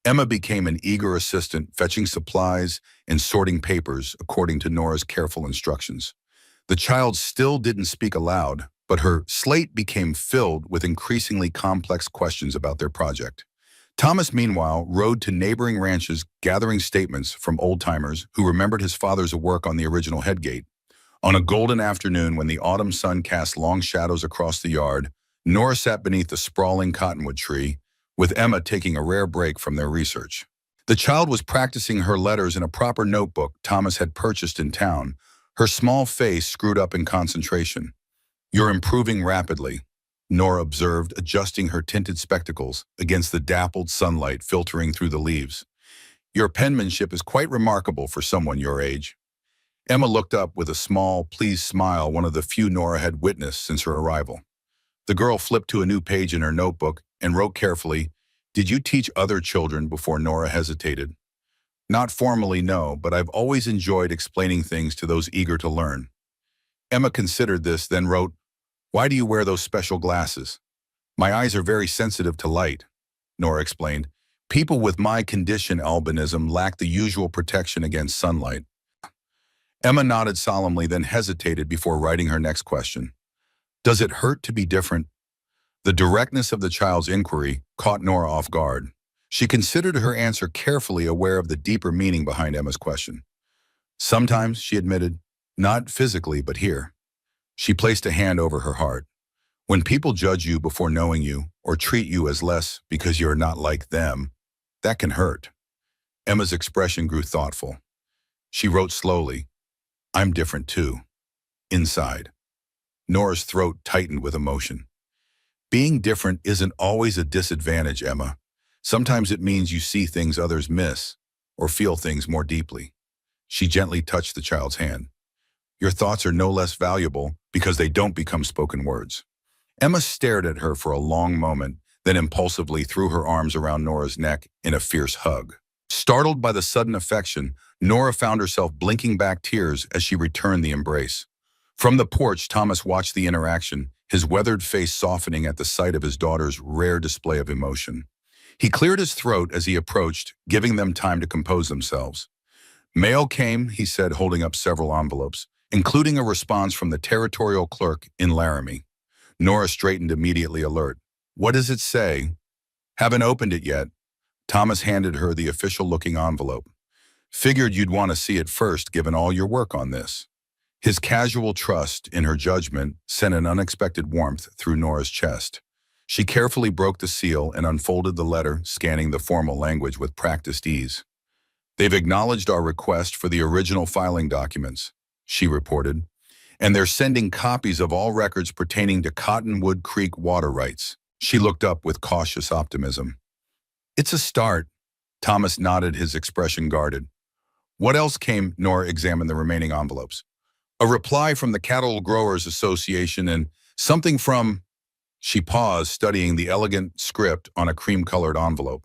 Emma became an eager assistant, fetching supplies and sorting papers according to Nora's careful instructions. The child still didn't speak aloud, but her slate became filled with increasingly complex questions about their project. Thomas, meanwhile, rode to neighboring ranches, gathering statements from old-timers who remembered his father's work on the original Headgate. On a golden afternoon when the autumn sun cast long shadows across the yard, Nora sat beneath the sprawling cottonwood tree, with Emma taking a rare break from their research. The child was practicing her letters in a proper notebook Thomas had purchased in town, her small face screwed up in concentration. You're improving rapidly, Nora observed, adjusting her tinted spectacles against the dappled sunlight filtering through the leaves. Your penmanship is quite remarkable for someone your age. Emma looked up with a small, pleased smile, one of the few Nora had witnessed since her arrival. The girl flipped to a new page in her notebook and wrote carefully, Did you teach other children? Before Nora hesitated. Not formally, no, but I've always enjoyed explaining things to those eager to learn. Emma considered this, then wrote, Why do you wear those special glasses? My eyes are very sensitive to light, Nora explained. People with my condition, albinism, lack the usual protection against sunlight. Emma nodded solemnly, then hesitated before writing her next question. Does it hurt to be different? The directness of the child's inquiry caught Nora off guard. She considered her answer carefully, aware of the deeper meaning behind Emma's question. Sometimes, she admitted, not physically, but here. She placed a hand over her heart. When people judge you before knowing you, or treat you as less because you're not like them, that can hurt. Emma's expression grew thoughtful. She wrote slowly, I'm different too. Inside. Nora's throat tightened with emotion. Being different isn't always a disadvantage, Emma. Sometimes it means you see things others miss, or feel things more deeply. She gently touched the child's hand. Your thoughts are no less valuable because they don't become spoken words. Emma stared at her for a long moment, then impulsively threw her arms around Nora's neck in a fierce hug. Startled by the sudden affection, Nora found herself blinking back tears as she returned the embrace. From the porch, Thomas watched the interaction, his weathered face softening at the sight of his daughter's rare display of emotion. He cleared his throat as he approached, giving them time to compose themselves. Mail came, he said, holding up several envelopes, including a response from the territorial clerk in Laramie. Nora straightened immediately, alert. What does it say? Haven't opened it yet. Thomas handed her the official-looking envelope. Figured you'd want to see it first, given all your work on this. His casual trust in her judgment sent an unexpected warmth through Nora's chest. She carefully broke the seal and unfolded the letter, scanning the formal language with practiced ease. They've acknowledged our request for the original filing documents, she reported, and they're sending copies of all records pertaining to Cottonwood Creek water rights. She looked up with cautious optimism. It's a start. Thomas nodded, his expression guarded. What else came? Nora examined the remaining envelopes. A reply from the Cattle Growers Association and something from... She paused, studying the elegant script on a cream-colored envelope.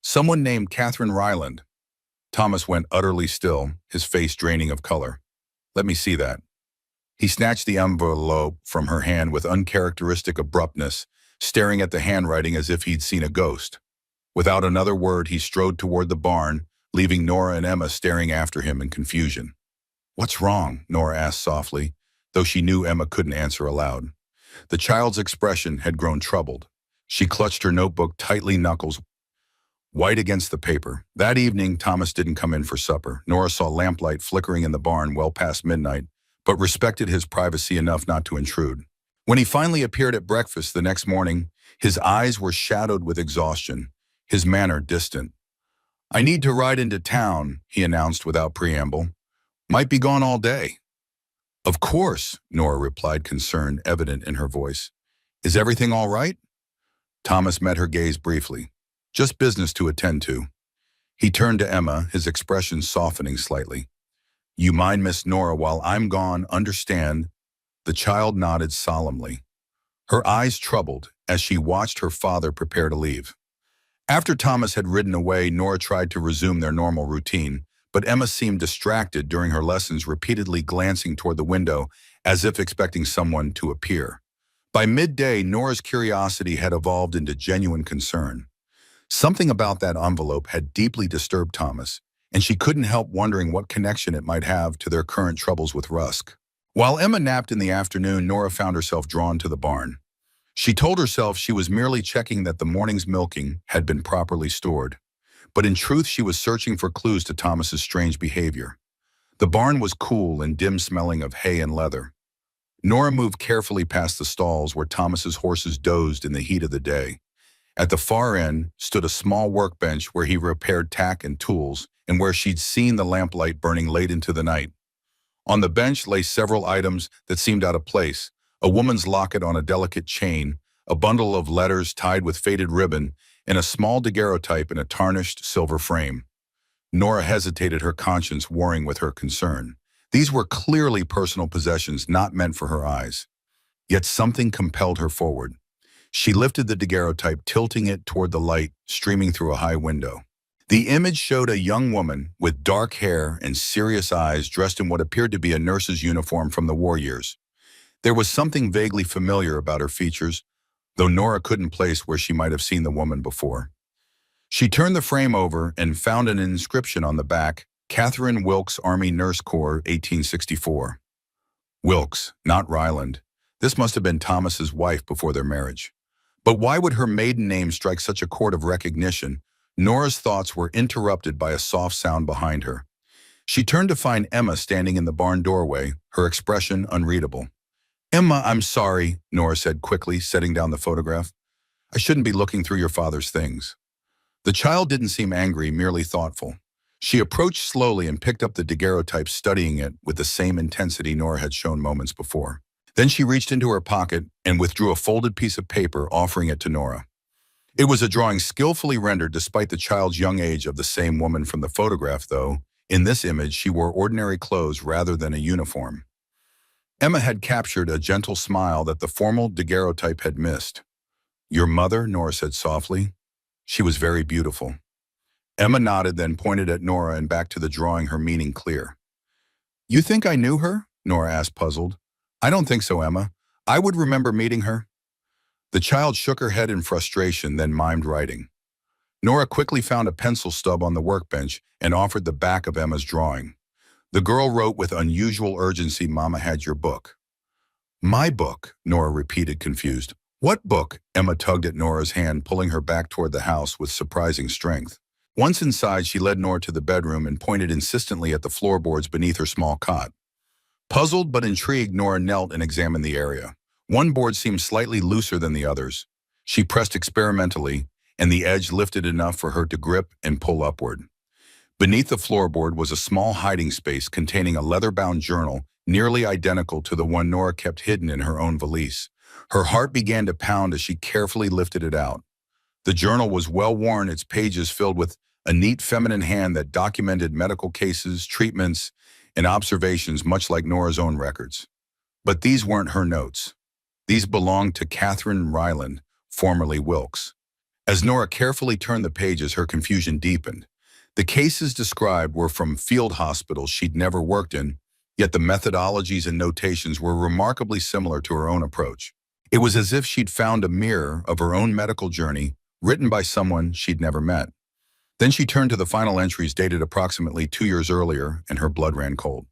Someone named Catherine Ryland. Thomas went utterly still, his face draining of color. Let me see that. He snatched the envelope from her hand with uncharacteristic abruptness, staring at the handwriting as if he'd seen a ghost. Without another word, he strode toward the barn, leaving Nora and Emma staring after him in confusion. What's wrong? Nora asked softly, though she knew Emma couldn't answer aloud. The child's expression had grown troubled. She clutched her notebook tightly, knuckles white against the paper. That evening, Thomas didn't come in for supper. Nora saw lamplight flickering in the barn well past midnight, but respected his privacy enough not to intrude. When he finally appeared at breakfast the next morning, his eyes were shadowed with exhaustion, his manner distant. I need to ride into town, he announced without preamble. Might be gone all day. Of course, Nora replied, concern evident in her voice. Is everything all right? Thomas met her gaze briefly. Just business to attend to. He turned to Emma, his expression softening slightly. You mind, Miss Nora, while I'm gone, understand? The child nodded solemnly. Her eyes troubled as she watched her father prepare to leave. After Thomas had ridden away, Nora tried to resume their normal routine, but Emma seemed distracted during her lessons, repeatedly glancing toward the window as if expecting someone to appear. By midday, Nora's curiosity had evolved into genuine concern. Something about that envelope had deeply disturbed Thomas, and she couldn't help wondering what connection it might have to their current troubles with Rusk. While Emma napped in the afternoon, Nora found herself drawn to the barn. She told herself she was merely checking that the morning's milking had been properly stored. But in truth, she was searching for clues to Thomas's strange behavior. The barn was cool and dim-smelling of hay and leather. Nora moved carefully past the stalls where Thomas's horses dozed in the heat of the day. At the far end stood a small workbench where he repaired tack and tools, and where she'd seen the lamplight burning late into the night. On the bench lay several items that seemed out of place: a woman's locket on a delicate chain, a bundle of letters tied with faded ribbon, and a small daguerreotype in a tarnished silver frame. Nora hesitated, her conscience warring with her concern. These were clearly personal possessions not meant for her eyes. Yet something compelled her forward. She lifted the daguerreotype, tilting it toward the light streaming through a high window. The image showed a young woman with dark hair and serious eyes, dressed in what appeared to be a nurse's uniform from the war years. There was something vaguely familiar about her features, though Nora couldn't place where she might have seen the woman before. She turned the frame over and found an inscription on the back: Catherine Wilkes, Army Nurse Corps, 1864. Wilkes, not Ryland. This must have been Thomas's wife before their marriage. But why would her maiden name strike such a chord of recognition? Nora's thoughts were interrupted by a soft sound behind her. She turned to find Emma standing in the barn doorway, her expression unreadable. Emma, I'm sorry, Nora said quickly, setting down the photograph. I shouldn't be looking through your father's things. The child didn't seem angry, merely thoughtful. She approached slowly and picked up the daguerreotype, studying it with the same intensity Nora had shown moments before. Then she reached into her pocket and withdrew a folded piece of paper, offering it to Nora. It was a drawing skillfully rendered despite the child's young age of the same woman from the photograph, though In this image, she wore ordinary clothes rather than a uniform. Emma had captured a gentle smile that the formal daguerreotype had missed. "Your mother," Nora said softly. "She was very beautiful." Emma nodded, then pointed at Nora and back to the drawing, her meaning clear. "You think I knew her?" Nora asked, puzzled. "I don't think so, Emma. I would remember meeting her." The child shook her head in frustration, then mimed writing. Nora quickly found a pencil stub on the workbench and offered the back of Emma's drawing. The girl wrote with unusual urgency, "Mama had your book." "My book," Nora repeated, confused. "What book?" Emma tugged at Nora's hand, pulling her back toward the house with surprising strength. Once inside, she led Nora to the bedroom and pointed insistently at the floorboards beneath her small cot. Puzzled but intrigued, Nora knelt and examined the area. One board seemed slightly looser than the others. She pressed experimentally, and the edge lifted enough for her to grip and pull upward. Beneath the floorboard was a small hiding space containing a leather-bound journal nearly identical to the one Nora kept hidden in her own valise. Her heart began to pound as she carefully lifted it out. The journal was well-worn, its pages filled with a neat feminine hand that documented medical cases, treatments, and observations much like Nora's own records. But these weren't her notes. These belonged to Catherine Ryland, formerly Wilkes. As Nora carefully turned the pages, her confusion deepened. The cases described were from field hospitals she'd never worked in, yet the methodologies and notations were remarkably similar to her own approach. It was as if she'd found a mirror of her own medical journey, written by someone she'd never met. Then she turned to the final entries dated approximately 2 years earlier, and her blood ran cold.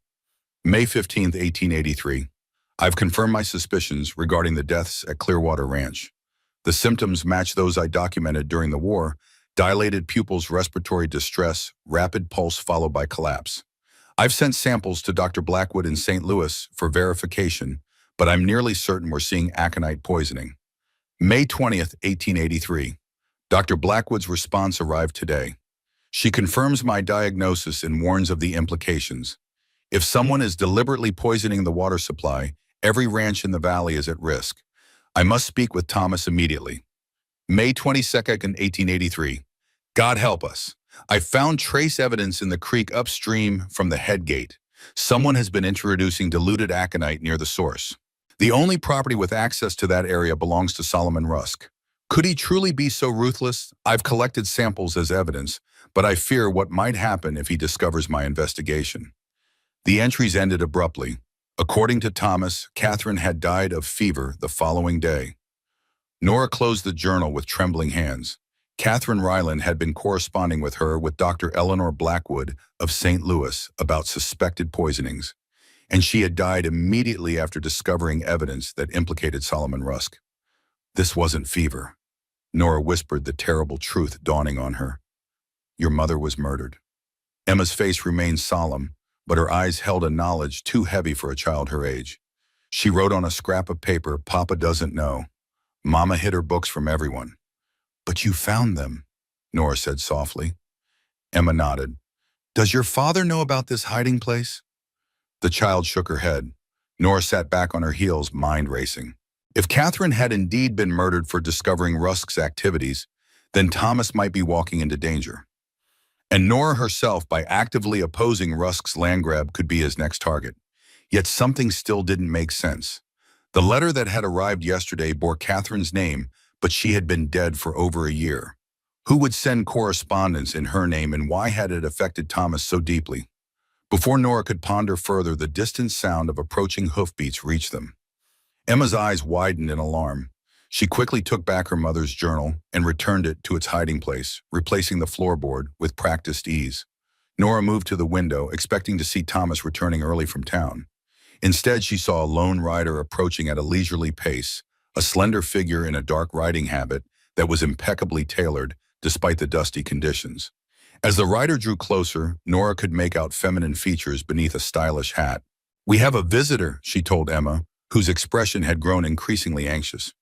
May 15, 1883. I've confirmed my suspicions regarding the deaths at Clearwater Ranch. The symptoms match those I documented during the war: dilated pupils, respiratory distress, rapid pulse followed by collapse. I've sent samples to Dr. Blackwood in St. Louis for verification, but I'm nearly certain we're seeing aconite poisoning. May 20th, 1883. Dr. Blackwood's response arrived today. She confirms my diagnosis and warns of the implications. If someone is deliberately poisoning the water supply, every ranch in the valley is at risk. I must speak with Thomas immediately. May 22nd, 1883. God help us. I found trace evidence in the creek upstream from the head gate. Someone has been introducing diluted aconite near the source. The only property with access to that area belongs to Solomon Rusk. Could he truly be so ruthless? I've collected samples as evidence, but I fear what might happen if he discovers my investigation. The entries ended abruptly. According to Thomas, Catherine had died of fever the following day. Nora closed the journal with trembling hands. Catherine Ryland had been corresponding with Dr. Eleanor Blackwood of St. Louis about suspected poisonings, and she had died immediately after discovering evidence that implicated Solomon Rusk. This wasn't fever. Nora whispered, the terrible truth dawning on her. Your mother was murdered. Emma's face remained solemn, but her eyes held a knowledge too heavy for a child her age. She wrote on a scrap of paper, Papa doesn't know. Mama hid her books from everyone. But you found them, Nora said softly. Emma nodded. Does your father know about this hiding place? The child shook her head. Nora sat back on her heels, mind racing. If Catherine had indeed been murdered for discovering Rusk's activities, then Thomas might be walking into danger. And Nora herself, by actively opposing Rusk's land grab, could be his next target. Yet something still didn't make sense. The letter that had arrived yesterday bore Catherine's name, but she had been dead for over a year. Who would send correspondence in her name, and why had it affected Thomas so deeply? Before Nora could ponder further, the distant sound of approaching hoofbeats reached them. Emma's eyes widened in alarm. She quickly took back her mother's journal and returned it to its hiding place, replacing the floorboard with practiced ease. Nora moved to the window, expecting to see Thomas returning early from town. Instead, she saw a lone rider approaching at a leisurely pace, a slender figure in a dark riding habit that was impeccably tailored despite the dusty conditions. As the rider drew closer, Nora could make out feminine features beneath a stylish hat. We have a visitor, she told Emma, whose expression had grown increasingly anxious.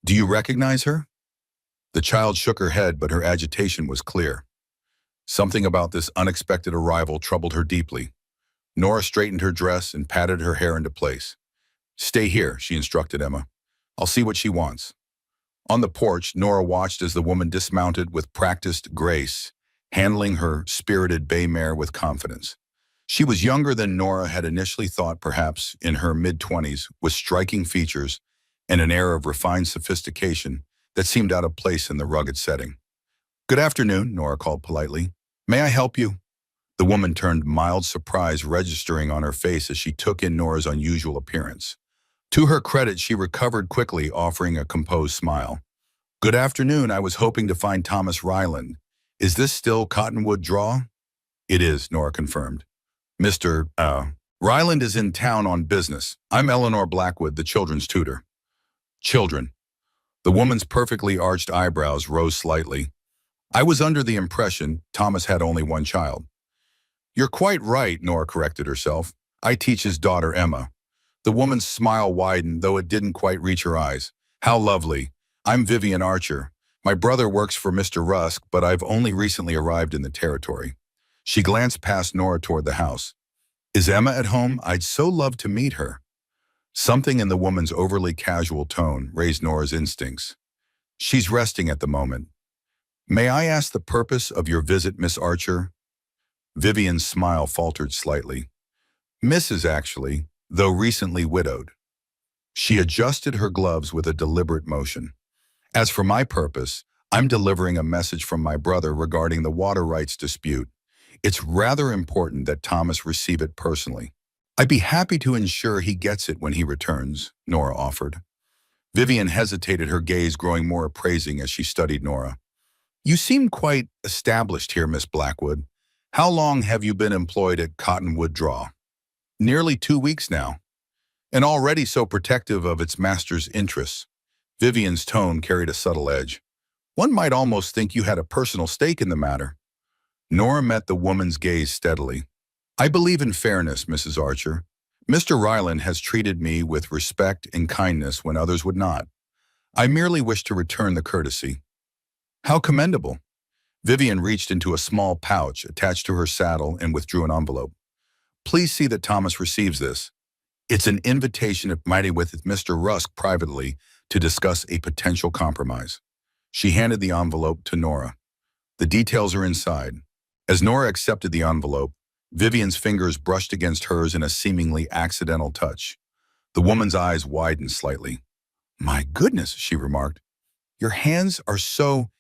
Do you recognize her? The child shook her head, but her agitation was clear. Something about this unexpected arrival troubled her deeply. Nora straightened her dress and patted her hair into place. Stay here, she instructed Emma. I'll see what she wants. On the porch, Nora watched as the woman dismounted with practiced grace, handling her spirited bay mare with confidence. She was younger than Nora had initially thought, perhaps in her mid-20s, with striking features and an air of refined sophistication that seemed out of place in the rugged setting. "Good afternoon," Nora called politely. "May I help you?" The woman turned, mild surprise registering on her face as she took in Nora's unusual appearance. To her credit, she recovered quickly, offering a composed smile. "Good afternoon. I was hoping to find Thomas Ryland. Is this still Cottonwood Draw?" "It is," Nora confirmed. "Mr. Ryland is in town on business. I'm Eleanor Blackwood, the children's tutor." "Children." The woman's perfectly arched eyebrows rose slightly. "I was under the impression Thomas had only one child." "You're quite right," Nora corrected herself. "I teach his daughter, Emma." The woman's smile widened, though it didn't quite reach her eyes. "How lovely. I'm Vivian Archer. My brother works for Mr. Rusk, but I've only recently arrived in the territory." She glanced past Nora toward the house. "Is Emma at home? I'd so love to meet her." Something in the woman's overly casual tone raised Nora's instincts. "She's resting at the moment." "May I ask the purpose of your visit, Miss Archer?" Vivian's smile faltered slightly. "Mrs. actually, though recently widowed." She adjusted her gloves with a deliberate motion. "As for my purpose, I'm delivering a message from my brother regarding the water rights dispute. It's rather important that Thomas receive it personally." "I'd be happy to ensure he gets it when he returns," Nora offered. Vivian hesitated, her gaze growing more appraising as she studied Nora. "You seem quite established here, Miss Blackwood. How long have you been employed at Cottonwood Draw?" "Nearly 2 weeks now." "And already so protective of its master's interests." Vivian's tone carried a subtle edge. "One might almost think you had a personal stake in the matter." Nora met the woman's gaze steadily. "I believe in fairness, Mrs. Archer. Mr. Ryland has treated me with respect and kindness when others would not. I merely wish to return the courtesy." "How commendable." Vivian reached into a small pouch attached to her saddle and withdrew an envelope. "Please see that Thomas receives this. It's an invitation to meet with Mr. Rusk privately to discuss a potential compromise." She handed the envelope to Nora. "The details are inside." As Nora accepted the envelope, Vivian's fingers brushed against hers in a seemingly accidental touch. The woman's eyes widened slightly. "My goodness," she remarked. "Your hands are so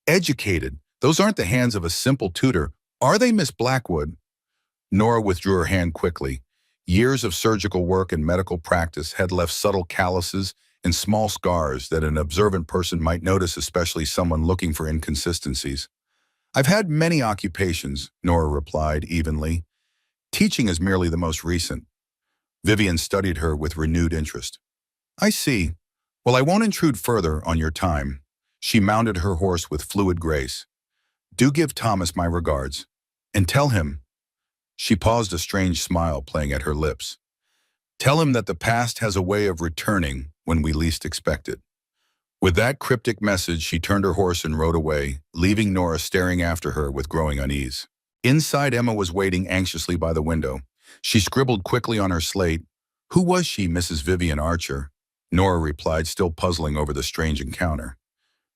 educated. Those aren't the hands of a simple tutor, are they, Miss Blackwood?" Nora withdrew her hand quickly. Years of surgical work and medical practice had left subtle calluses and small scars that an observant person might notice, especially someone looking for inconsistencies. "I've had many occupations," Nora replied evenly. "Teaching is merely the most recent." Vivian studied her with renewed interest. "I see. Well, I won't intrude further on your time." She mounted her horse with fluid grace. "Do give Thomas my regards. And tell him—" She paused, a strange smile playing at her lips. "Tell him that the past has a way of returning when we least expect it." With that cryptic message, she turned her horse and rode away, leaving Nora staring after her with growing unease. Inside, Emma was waiting anxiously by the window. She scribbled quickly on her slate. "Who was she, Mrs. Vivian Archer?" Nora replied, still puzzling over the strange encounter.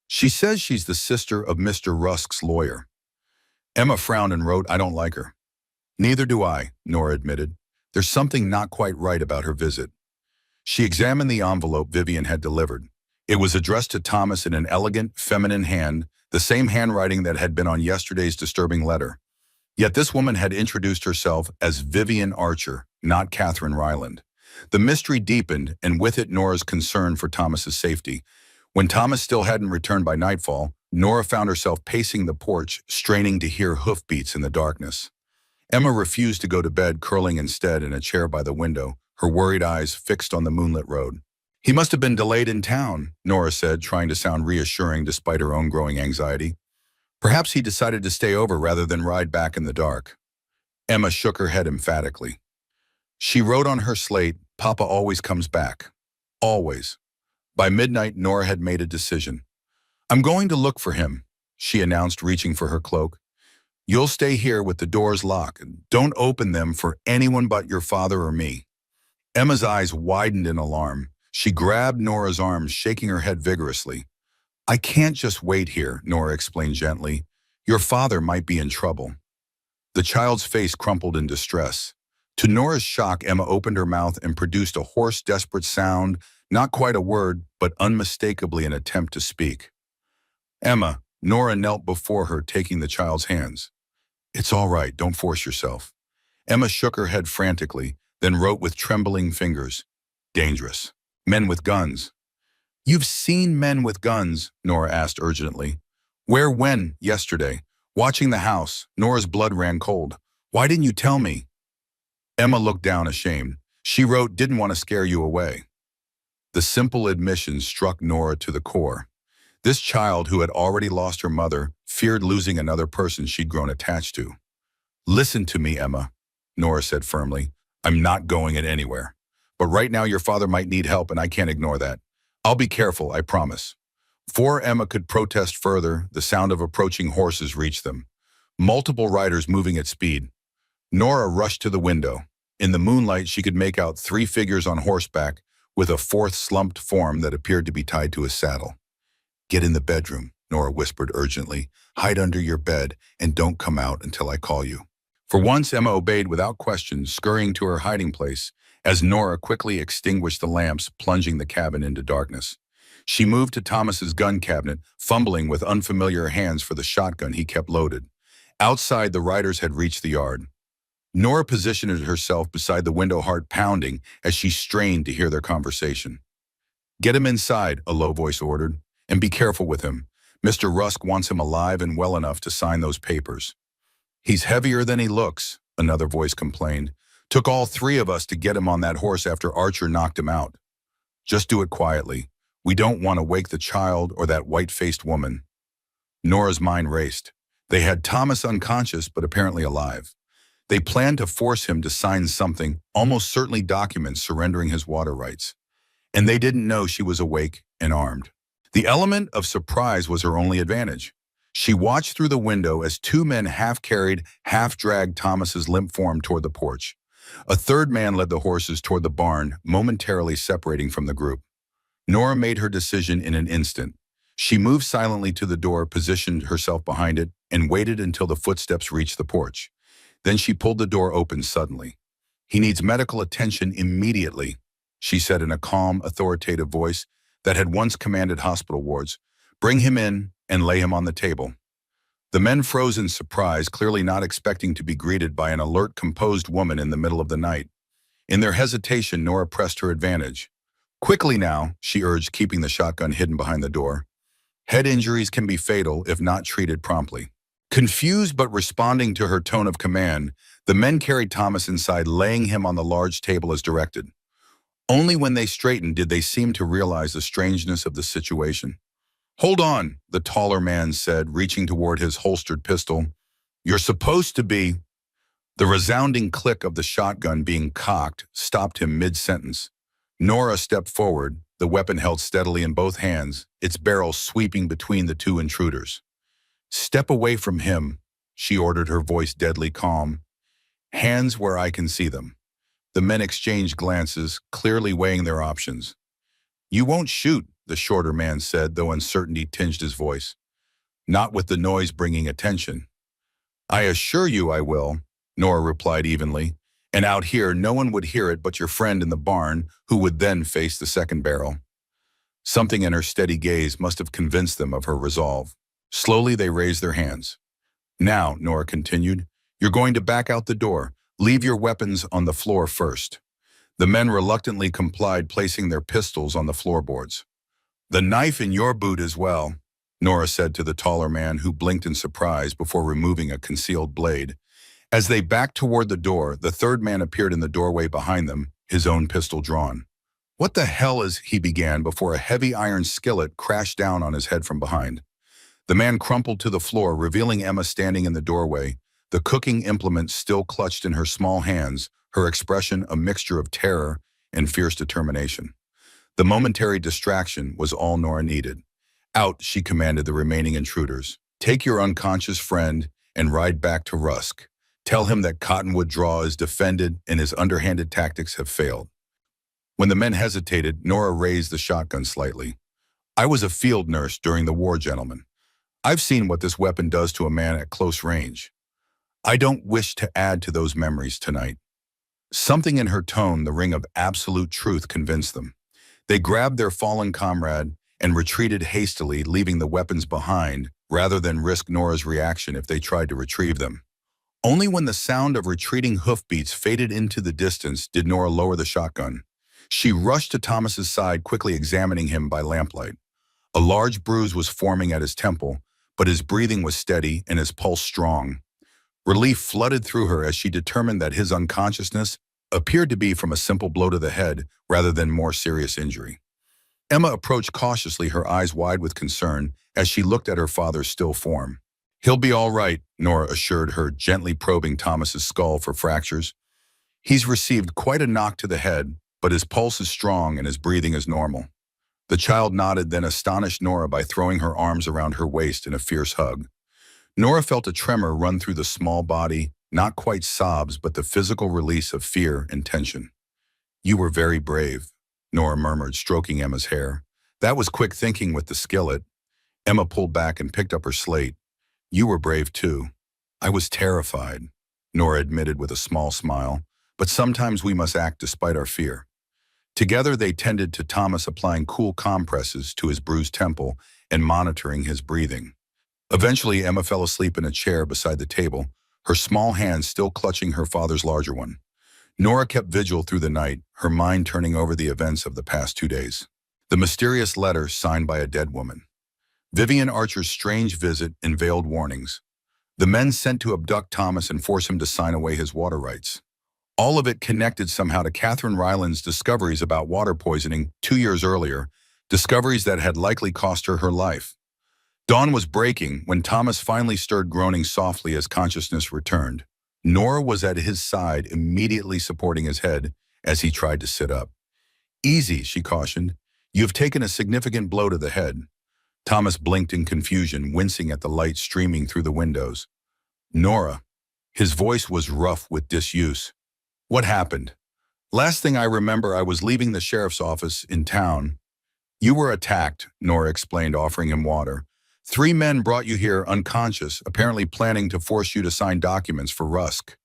"She says she's the sister of Mr. Rusk's lawyer." Emma frowned and wrote, "I don't like her." "Neither do I," Nora admitted. "There's something not quite right about her visit." She examined the envelope Vivian had delivered. It was addressed to Thomas in an elegant, feminine hand, the same handwriting that had been on yesterday's disturbing letter. Yet this woman had introduced herself as Vivian Archer, not Catherine Ryland. The mystery deepened, and with it Nora's concern for Thomas's safety. When Thomas still hadn't returned by nightfall, Nora found herself pacing the porch, straining to hear hoofbeats in the darkness. Emma refused to go to bed, curling instead in a chair by the window, her worried eyes fixed on the moonlit road. "He must have been delayed in town," Nora said, trying to sound reassuring despite her own growing anxiety. "Perhaps he decided to stay over rather than ride back in the dark." Emma shook her head emphatically. She wrote on her slate, "Papa always comes back. Always." By midnight, Nora had made a decision. "I'm going to look for him," she announced, reaching for her cloak. "You'll stay here with the doors locked. Don't open them for anyone but your father or me." Emma's eyes widened in alarm. She grabbed Nora's arm, shaking her head vigorously. "I can't just wait here," Nora explained gently. Your father might be in trouble." The child's face crumpled in distress. To Nora's shock, Emma opened her mouth and produced a hoarse, desperate sound, not quite a word, but unmistakably an attempt to speak. "Emma," Nora knelt before her, taking the child's hands. "It's all right, don't force yourself." Emma shook her head frantically, then wrote with trembling fingers, "Dangerous. Men with guns." "You've seen men with guns?" Nora asked urgently. "Where, when?" "Yesterday. Watching the house." Nora's blood ran cold. "Why didn't you tell me?" Emma looked down ashamed. She wrote, "Didn't want to scare you away." The simple admission struck Nora to the core. This child, who had already lost her mother, feared losing another person she'd grown attached to. "Listen to me, Emma," Nora said firmly. "I'm not going it anywhere. But right now your father might need help and I can't ignore that. I'll be careful, I promise." Before Emma could protest further, the sound of approaching horses reached them. Multiple riders moving at speed. Nora rushed to the window. In the moonlight, she could make out 3 figures on horseback, with a 4th slumped form that appeared to be tied to a saddle. "Get in the bedroom," Nora whispered urgently. "Hide under your bed and don't come out until I call you." For once, Emma obeyed without question, scurrying to her hiding place, as Nora quickly extinguished the lamps, plunging the cabin into darkness. She moved to Thomas's gun cabinet, fumbling with unfamiliar hands for the shotgun he kept loaded. Outside, the riders had reached the yard. Nora positioned herself beside the window, heart pounding, as she strained to hear their conversation. "Get him inside," a low voice ordered, "and be careful with him. Mr. Rusk wants him alive and well enough to sign those papers." "He's heavier than he looks," another voice complained. "Took all 3 of us to get him on that horse after Archer knocked him out." "Just do it quietly. We don't want to wake the child or that white-faced woman." Nora's mind raced. They had Thomas unconscious, but apparently alive. They planned to force him to sign something, almost certainly documents surrendering his water rights. And they didn't know she was awake and armed. The element of surprise was her only advantage. She watched through the window as 2 men half-carried, half-dragged Thomas's limp form toward the porch. A 3rd man led the horses toward the barn, momentarily separating from the group. Nora made her decision in an instant. She moved silently to the door, positioned herself behind it, and waited until the footsteps reached the porch. Then she pulled the door open suddenly. "He needs medical attention immediately," she said in a calm, authoritative voice that had once commanded hospital wards. "Bring him in and lay him on the table." The men froze in surprise, clearly not expecting to be greeted by an alert, composed woman in the middle of the night. In their hesitation, Nora pressed her advantage. "Quickly now," she urged, keeping the shotgun hidden behind the door. "Head injuries can be fatal if not treated promptly." Confused but responding to her tone of command, the men carried Thomas inside, laying him on the large table as directed. Only when they straightened did they seem to realize the strangeness of the situation. "Hold on," the taller man said, reaching toward his holstered pistol. "You're supposed to be—" The resounding click of the shotgun being cocked stopped him mid-sentence. Nora stepped forward, the weapon held steadily in both hands, its barrel sweeping between the 2 intruders. "Step away from him," she ordered, her voice deadly calm. "Hands where I can see them." The men exchanged glances, clearly weighing their options. "You won't shoot," the shorter man said, though uncertainty tinged his voice. "Not with the noise bringing attention." "I assure you I will," Nora replied evenly. "And out here, no one would hear it but your friend in the barn, who would then face the second barrel." Something in her steady gaze must have convinced them of her resolve. Slowly, they raised their hands. "Now," Nora continued, "you're going to back out the door. Leave your weapons on the floor first." The men reluctantly complied, placing their pistols on the floorboards. "The knife in your boot as well," Nora said to the taller man, who blinked in surprise before removing a concealed blade. As they backed toward the door, the 3rd man appeared in the doorway behind them, his own pistol drawn. "What the hell is—" he began before a heavy iron skillet crashed down on his head from behind. The man crumpled to the floor, revealing Emma standing in the doorway, the cooking implement still clutched in her small hands, her expression a mixture of terror and fierce determination. The momentary distraction was all Nora needed. "Out," she commanded the remaining intruders. "Take your unconscious friend and ride back to Rusk. Tell him that Cottonwood Draw is defended and his underhanded tactics have failed." When the men hesitated, Nora raised the shotgun slightly. "I was a field nurse during the war, gentlemen. I've seen what this weapon does to a man at close range. I don't wish to add to those memories tonight." Something in her tone, the ring of absolute truth, convinced them. They grabbed their fallen comrade and retreated hastily, leaving the weapons behind, rather than risk Nora's reaction if they tried to retrieve them. Only when the sound of retreating hoofbeats faded into the distance did Nora lower the shotgun. She rushed to Thomas's side, quickly examining him by lamplight. A large bruise was forming at his temple, but his breathing was steady and his pulse strong. Relief flooded through her as she determined that his unconsciousness appeared to be from a simple blow to the head rather than more serious injury. Emma approached cautiously, her eyes wide with concern, as she looked at her father's still form. "He'll be all right," Nora assured her, gently probing Thomas's skull for fractures. "He's received quite a knock to the head, but his pulse is strong and his breathing is normal." The child nodded, then astonished Nora by throwing her arms around her waist in a fierce hug. Nora felt a tremor run through the small body, not quite sobs, but the physical release of fear and tension. "You were very brave," Nora murmured, stroking Emma's hair. "That was quick thinking with the skillet." Emma pulled back and picked up her slate. "You were brave too." "I was terrified," Nora admitted with a small smile, "but sometimes we must act despite our fear." Together they tended to Thomas, applying cool compresses to his bruised temple and monitoring his breathing. Eventually, Emma fell asleep in a chair beside the table, her small hands still clutching her father's larger one. Nora kept vigil through the night, her mind turning over the events of the past 2 days. The mysterious letter signed by a dead woman. Vivian Archer's strange visit and veiled warnings. The men sent to abduct Thomas and force him to sign away his water rights. All of it connected somehow to Catherine Ryland's discoveries about water poisoning 2 years earlier, discoveries that had likely cost her her life. Dawn was breaking when Thomas finally stirred, groaning softly as consciousness returned. Nora was at his side, immediately supporting his head as he tried to sit up. "Easy," she cautioned. "You've taken a significant blow to the head." Thomas blinked in confusion, wincing at the light streaming through the windows. "Nora." His voice was rough with disuse. "What happened?" "Last thing I remember, I was leaving the sheriff's office in town." "You were attacked," Nora explained, offering him water. "3 men brought you here unconscious, apparently planning to force you to sign documents for Rusk."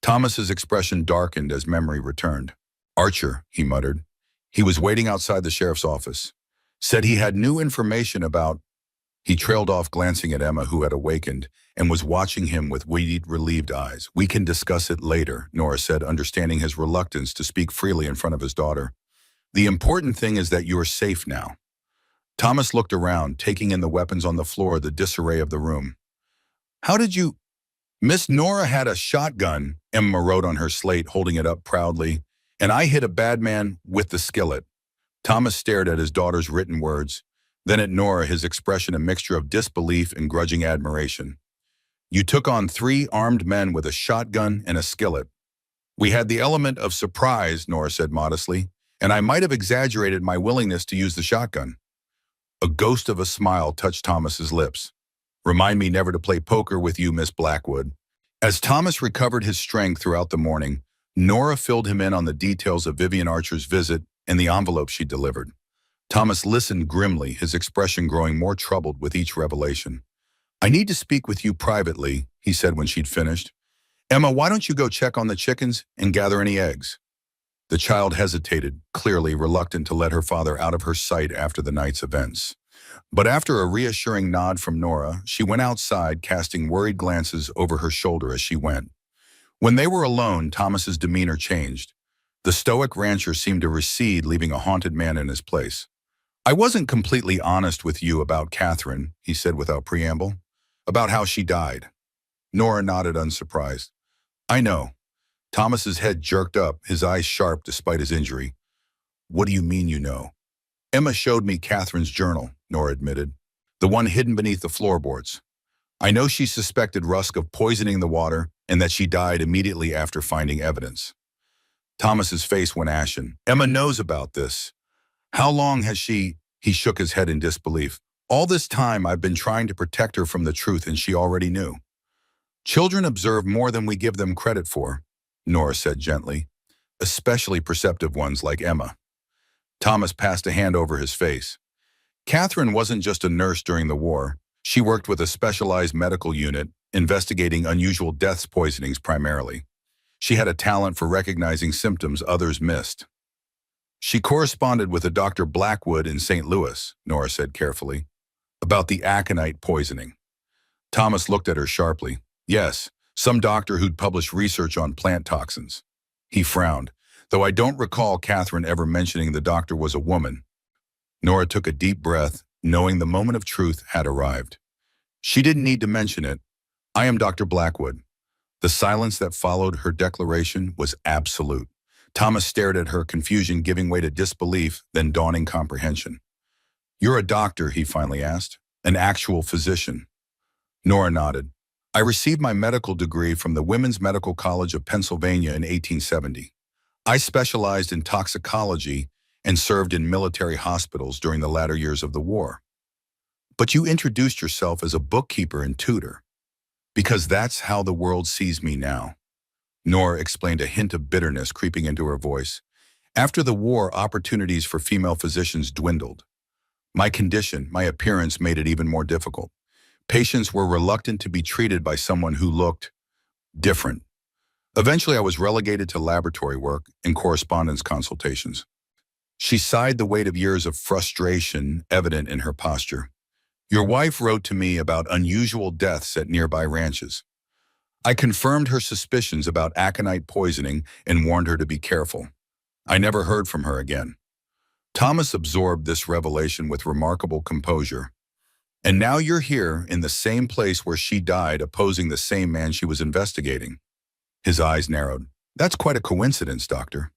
Thomas's expression darkened as memory returned. "Archer," he muttered. "He was waiting outside the sheriff's office. Said he had new information about—" He trailed off, glancing at Emma, who had awakened and was watching him with wearied, relieved eyes. "We can discuss it later," Nora said, understanding his reluctance to speak freely in front of his daughter. "The important thing is that you are safe now." Thomas looked around, taking in the weapons on the floor, the disarray of the room. "How did you—" "Miss Nora had a shotgun," Emma wrote on her slate, holding it up proudly, "and I hit a bad man with the skillet." Thomas stared at his daughter's written words, then at Nora, his expression a mixture of disbelief and grudging admiration. "You took on 3 armed men with a shotgun and a skillet." "We had the element of surprise," Nora said modestly, "and I might have exaggerated my willingness to use the shotgun." A ghost of a smile touched Thomas's lips. "Remind me never to play poker with you, Miss Blackwood." As Thomas recovered his strength throughout the morning, Nora filled him in on the details of Vivian Archer's visit and the envelope she delivered. Thomas listened grimly, his expression growing more troubled with each revelation. "I need to speak with you privately," he said when she'd finished. "Emma, why don't you go check on the chickens and gather any eggs?" The child hesitated, clearly reluctant to let her father out of her sight after the night's events. But after a reassuring nod from Nora, she went outside, casting worried glances over her shoulder as she went. When they were alone, Thomas's demeanor changed. The stoic rancher seemed to recede, leaving a haunted man in his place. "I wasn't completely honest with you about Catherine," he said without preamble. "About how she died." Nora nodded, unsurprised. "I know." Thomas's head jerked up, his eyes sharp despite his injury. "What do you mean you know?" "Emma showed me Catherine's journal," Nora admitted. "The one hidden beneath the floorboards. I know she suspected Rusk of poisoning the water and that she died immediately after finding evidence." Thomas's face went ashen. "Emma knows about this. How long has she—" He shook his head in disbelief. "All this time I've been trying to protect her from the truth, and she already knew." "Children observe more than we give them credit for," Nora said gently, "especially perceptive ones like Emma." Thomas passed a hand over his face. "Catherine wasn't just a nurse during the war. She worked with a specialized medical unit, investigating unusual deaths poisonings primarily. She had a talent for recognizing symptoms others missed. She corresponded with a Dr. Blackwood in St. Louis, Nora said carefully, about the aconite poisoning. Thomas looked at her sharply. Yes, some doctor who'd published research on plant toxins. He frowned, though I don't recall Catherine ever mentioning the doctor was a woman. Nora took a deep breath, knowing the moment of truth had arrived. She didn't need to mention it. I am Dr. Blackwood. The silence that followed her declaration was absolute. Thomas stared at her, confusion giving way to disbelief, then dawning comprehension. You're a doctor, he finally asked. An actual physician. Nora nodded. I received my medical degree from the Women's Medical College of Pennsylvania in 1870. I specialized in toxicology and served in military hospitals during the latter years of the war. But you introduced yourself as a bookkeeper and tutor. Because that's how the world sees me now. Nora explained, a hint of bitterness creeping into her voice. After the war, opportunities for female physicians dwindled. My condition, my appearance made it even more difficult. Patients were reluctant to be treated by someone who looked different. Eventually, I was relegated to laboratory work and correspondence consultations. She sighed, the weight of years of frustration evident in her posture. Your wife wrote to me about unusual deaths at nearby ranches. I confirmed her suspicions about aconite poisoning and warned her to be careful. I never heard from her again. Thomas absorbed this revelation with remarkable composure. And now you're here in the same place where she died, opposing the same man she was investigating. His eyes narrowed. That's quite a coincidence, Doctor.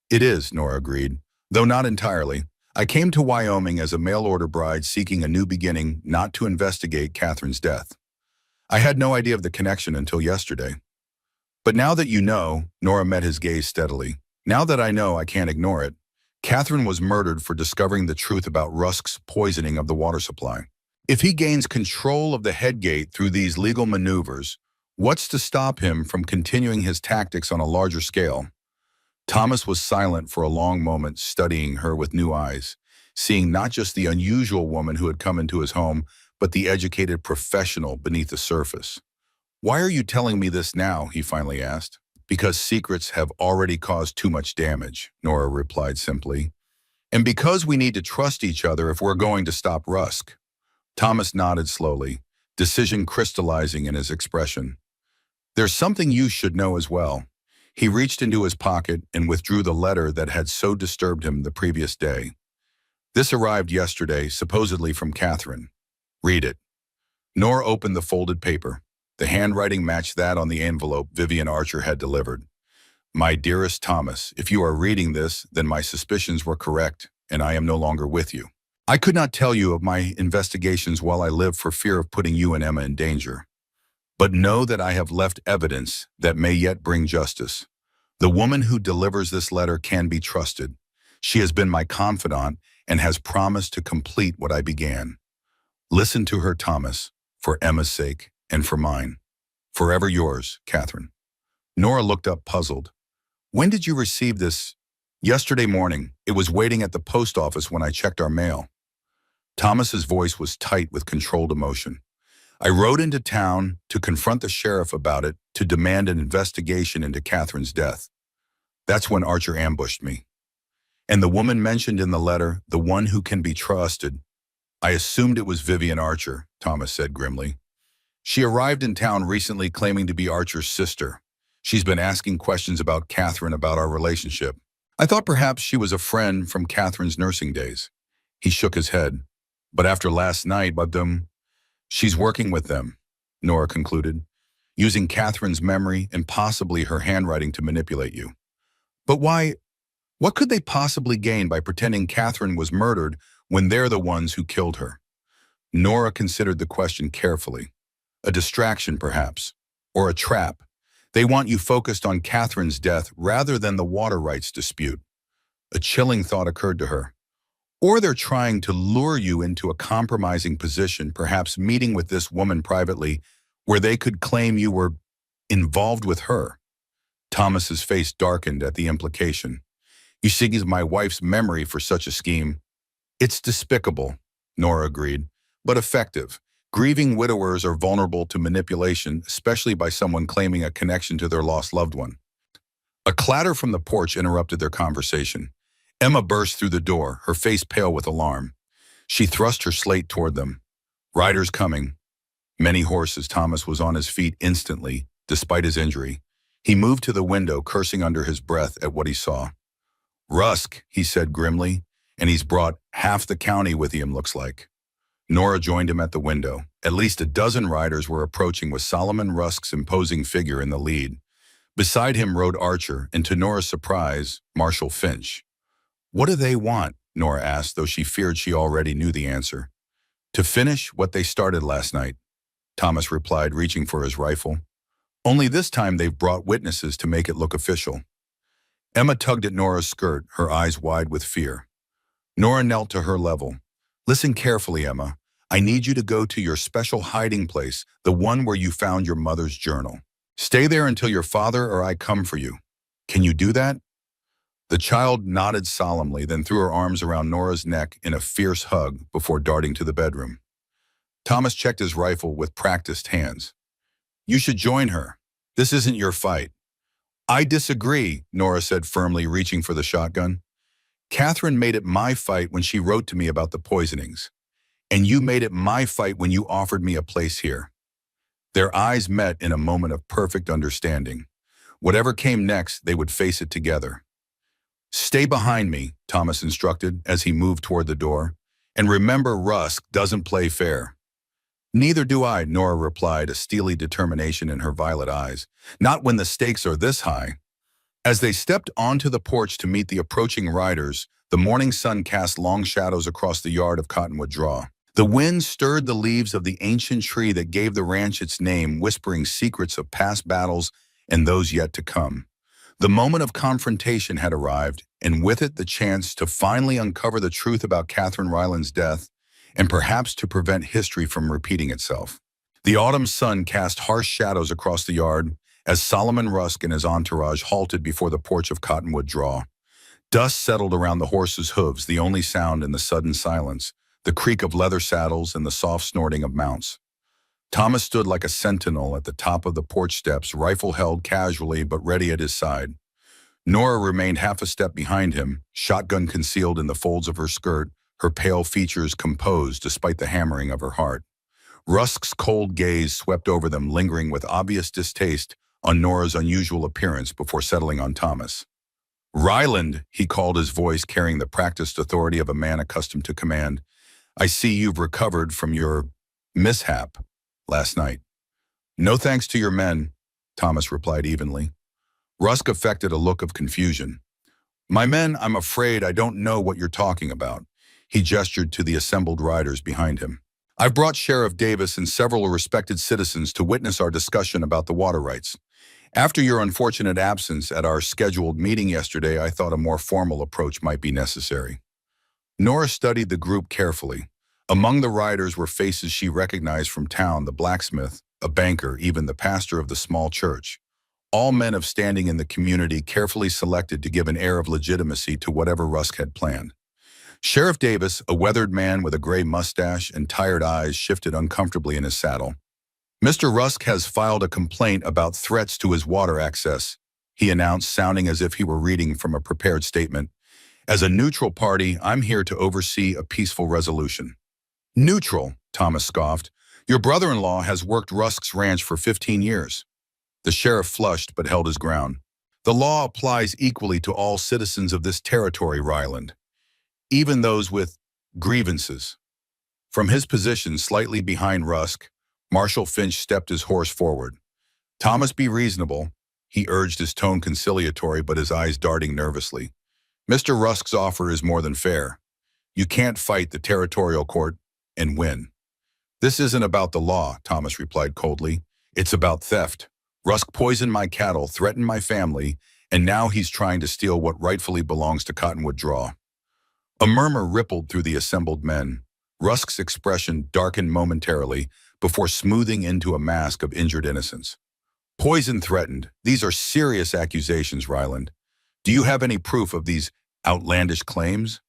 It is, Nora agreed, though not entirely. I came to Wyoming as a mail-order bride seeking a new beginning, not to investigate Catherine's death. I had no idea of the connection until yesterday. But now that you know, Nora met his gaze steadily. Now that I know, I can't ignore it. Catherine was murdered for discovering the truth about Rusk's poisoning of the water supply. If he gains control of the headgate through these legal maneuvers, what's to stop him from continuing his tactics on a larger scale? Thomas was silent for a long moment, studying her with new eyes, seeing not just the unusual woman who had come into his home, but the educated professional beneath the surface. Why are you telling me this now? He finally asked. Because secrets have already caused too much damage, Nora replied simply. And because we need to trust each other if we're going to stop Rusk. Thomas nodded slowly, decision crystallizing in his expression. There's something you should know as well. He reached into his pocket and withdrew the letter that had so disturbed him the previous day. This arrived yesterday, supposedly from Catherine. Read it. Nora opened the folded paper. The handwriting matched that on the envelope Vivian Archer had delivered. My dearest Thomas, if you are reading this, then my suspicions were correct, and I am no longer with you. I could not tell you of my investigations while I live for fear of putting you and Emma in danger. But know that I have left evidence that may yet bring justice. The woman who delivers this letter can be trusted. She has been my confidant and has promised to complete what I began. Listen to her, Thomas, for Emma's sake and for mine. Forever yours, Catherine. Nora looked up, puzzled. When did you receive this? Yesterday morning. It was waiting at the post office when I checked our mail. Thomas's voice was tight with controlled emotion. I rode into town to confront the sheriff about it, to demand an investigation into Catherine's death. That's when Archer ambushed me. And the woman mentioned in the letter, the one who can be trusted. I assumed it was Vivian Archer, Thomas said grimly. She arrived in town recently claiming to be Archer's sister. She's been asking questions about Catherine, about our relationship. I thought perhaps she was a friend from Catherine's nursing days. He shook his head. But after last night, she's working with them, Nora concluded, using Catherine's memory and possibly her handwriting to manipulate you. But why? What could they possibly gain by pretending Catherine was murdered when they're the ones who killed her? Nora considered the question carefully. A distraction, perhaps, or a trap. They want you focused on Catherine's death rather than the water rights dispute. A chilling thought occurred to her. Or they're trying to lure you into a compromising position, perhaps meeting with this woman privately, where they could claim you were involved with her. Thomas's face darkened at the implication. You see, my wife's memory for such a scheme. It's despicable, Nora agreed, but effective. Grieving widowers are vulnerable to manipulation, especially by someone claiming a connection to their lost loved one. A clatter from the porch interrupted their conversation. Emma burst through the door, her face pale with alarm. She thrust her slate toward them. Riders coming. Many horses. Thomas was on his feet instantly, despite his injury. He moved to the window, cursing under his breath at what he saw. Rusk, he said grimly, and he's brought half the county with him, looks like. Nora joined him at the window. At least a dozen riders were approaching with Solomon Rusk's imposing figure in the lead. Beside him rode Archer, and to Nora's surprise, Marshal Finch. What do they want? Nora asked, though she feared she already knew the answer. To finish what they started last night, Thomas replied, reaching for his rifle. Only this time they've brought witnesses to make it look official. Emma tugged at Nora's skirt, her eyes wide with fear. Nora knelt to her level. Listen carefully, Emma. I need you to go to your special hiding place, the one where you found your mother's journal. Stay there until your father or I come for you. Can you do that? The child nodded solemnly, then threw her arms around Nora's neck in a fierce hug before darting to the bedroom. Thomas checked his rifle with practiced hands. You should join her. This isn't your fight. I disagree, Nora said firmly, reaching for the shotgun. Catherine made it my fight when she wrote to me about the poisonings. And you made it my fight when you offered me a place here. Their eyes met in a moment of perfect understanding. Whatever came next, they would face it together. Stay behind me, Thomas instructed as he moved toward the door. And remember, Rusk doesn't play fair. Neither do I, Nora replied, a steely determination in her violet eyes. Not when the stakes are this high. As they stepped onto the porch to meet the approaching riders, the morning sun cast long shadows across the yard of Cottonwood Draw. The wind stirred the leaves of the ancient tree that gave the ranch its name, whispering secrets of past battles and those yet to come. The moment of confrontation had arrived, and with it the chance to finally uncover the truth about Catherine Ryland's death, and perhaps to prevent history from repeating itself. The autumn sun cast harsh shadows across the yard as Solomon Rusk and his entourage halted before the porch of Cottonwood Draw. Dust settled around the horses' hooves, the only sound in the sudden silence, the creak of leather saddles and the soft snorting of mounts. Thomas stood like a sentinel at the top of the porch steps, rifle held casually but ready at his side. Nora remained half a step behind him, shotgun concealed in the folds of her skirt, her pale features composed despite the hammering of her heart. Rusk's cold gaze swept over them, lingering with obvious distaste on Nora's unusual appearance before settling on Thomas. Ryland, he called, his voice carrying the practiced authority of a man accustomed to command. I see you've recovered from your mishap last night. No thanks to your men, Thomas replied evenly. Rusk affected a look of confusion. My men, I'm afraid I don't know what you're talking about. He gestured to the assembled riders behind him. I've brought Sheriff Davis and several respected citizens to witness our discussion about the water rights. After your unfortunate absence at our scheduled meeting yesterday, I thought a more formal approach might be necessary. Nora studied the group carefully. Among the riders were faces she recognized from town, the blacksmith, a banker, even the pastor of the small church. All men of standing in the community, carefully selected to give an air of legitimacy to whatever Rusk had planned. Sheriff Davis, a weathered man with a gray mustache and tired eyes, shifted uncomfortably in his saddle. Mr. Rusk has filed a complaint about threats to his water access, he announced, sounding as if he were reading from a prepared statement. As a neutral party, I'm here to oversee a peaceful resolution. Neutral, Thomas scoffed. Your brother-in-law has worked Rusk's ranch for 15 years. The sheriff flushed but held his ground. The law applies equally to all citizens of this territory, Ryland, even those with grievances. From his position slightly behind Rusk, Marshal Finch stepped his horse forward. Thomas, be reasonable, he urged, his tone conciliatory but his eyes darting nervously. Mr. Rusk's offer is more than fair. You can't fight the territorial court and win. This isn't about the law, Thomas replied coldly. It's about theft. Rusk poisoned my cattle, threatened my family, and now he's trying to steal what rightfully belongs to Cottonwood Draw. A murmur rippled through the assembled men. Rusk's expression darkened momentarily before smoothing into a mask of injured innocence. Poison threatened. These are serious accusations, Ryland. Do you have any proof of these outlandish claims?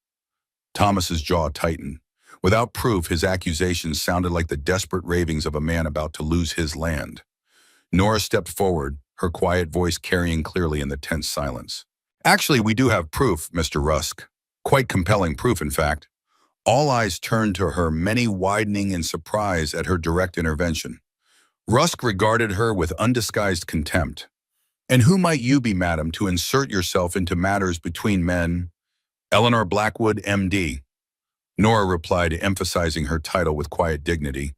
Thomas's jaw tightened. Without proof, his accusations sounded like the desperate ravings of a man about to lose his land. Nora stepped forward, her quiet voice carrying clearly in the tense silence. Actually, we do have proof, Mr. Rusk. Quite compelling proof, in fact. All eyes turned to her, many widening in surprise at her direct intervention. Rusk regarded her with undisguised contempt. And who might you be, madam, to insert yourself into matters between men? Eleanor Blackwood, M.D. Nora replied, emphasizing her title with quiet dignity.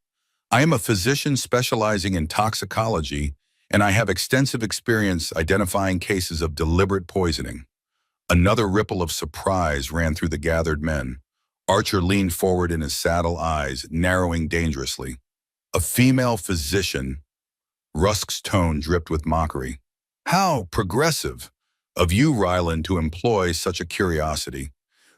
I am a physician specializing in toxicology, and I have extensive experience identifying cases of deliberate poisoning. Another ripple of surprise ran through the gathered men. Archer leaned forward in his saddle, eyes narrowing dangerously. A female physician? Rusk's tone dripped with mockery. How progressive of you, Ryland, to employ such a curiosity.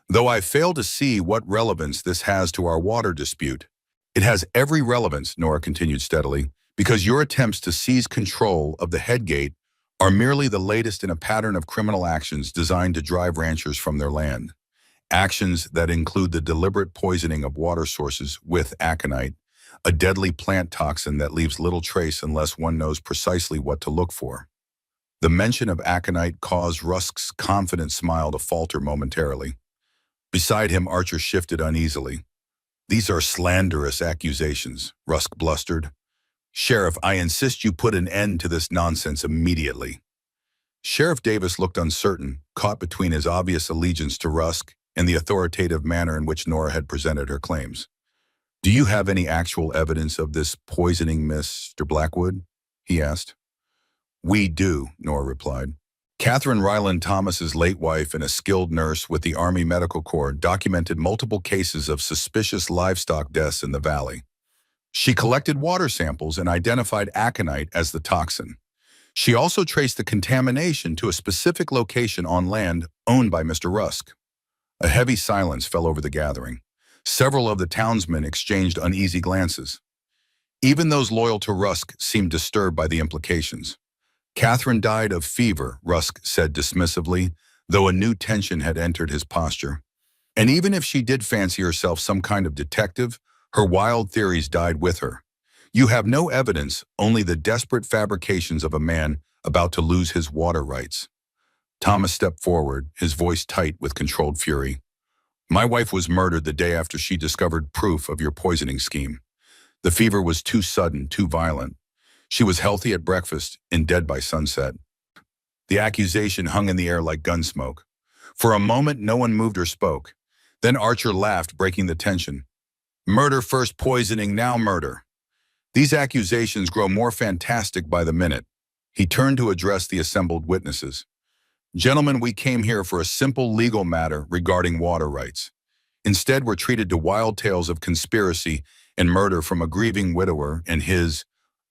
Though I fail to see what relevance this has to our water dispute. It has every relevance, Nora continued steadily, because your attempts to seize control of the headgate are merely the latest in a pattern of criminal actions designed to drive ranchers from their land. Actions that include the deliberate poisoning of water sources with aconite, a deadly plant toxin that leaves little trace unless one knows precisely what to look for. The mention of aconite caused Rusk's confident smile to falter momentarily. Beside him, Archer shifted uneasily. These are slanderous accusations, Rusk blustered. Sheriff, I insist you put an end to this nonsense immediately. Sheriff Davis looked uncertain, caught between his obvious allegiance to Rusk and the authoritative manner in which Nora had presented her claims. Do you have any actual evidence of this poisoning, Mr. Blackwood? He asked. We do, Nora replied. Catherine Ryland Thomas's late wife and a skilled nurse with the Army Medical Corps documented multiple cases of suspicious livestock deaths in the valley. She collected water samples and identified aconite as the toxin. She also traced the contamination to a specific location on land owned by Mr. Rusk. A heavy silence fell over the gathering. Several of the townsmen exchanged uneasy glances. Even those loyal to Rusk seemed disturbed by the implications. Catherine died of fever, Rusk said dismissively, though a new tension had entered his posture. And even if she did fancy herself some kind of detective, her wild theories died with her. You have no evidence, only the desperate fabrications of a man about to lose his water rights. Thomas stepped forward, his voice tight with controlled fury. My wife was murdered the day after she discovered proof of your poisoning scheme. The fever was too sudden, too violent. She was healthy at breakfast and dead by sunset. The accusation hung in the air like gun smoke. For a moment, no one moved or spoke. Then Archer laughed, breaking the tension. Murder first, poisoning, now murder. These accusations grow more fantastic by the minute. He turned to address the assembled witnesses. Gentlemen, we came here for a simple legal matter regarding water rights. Instead, we're treated to wild tales of conspiracy and murder from a grieving widower and his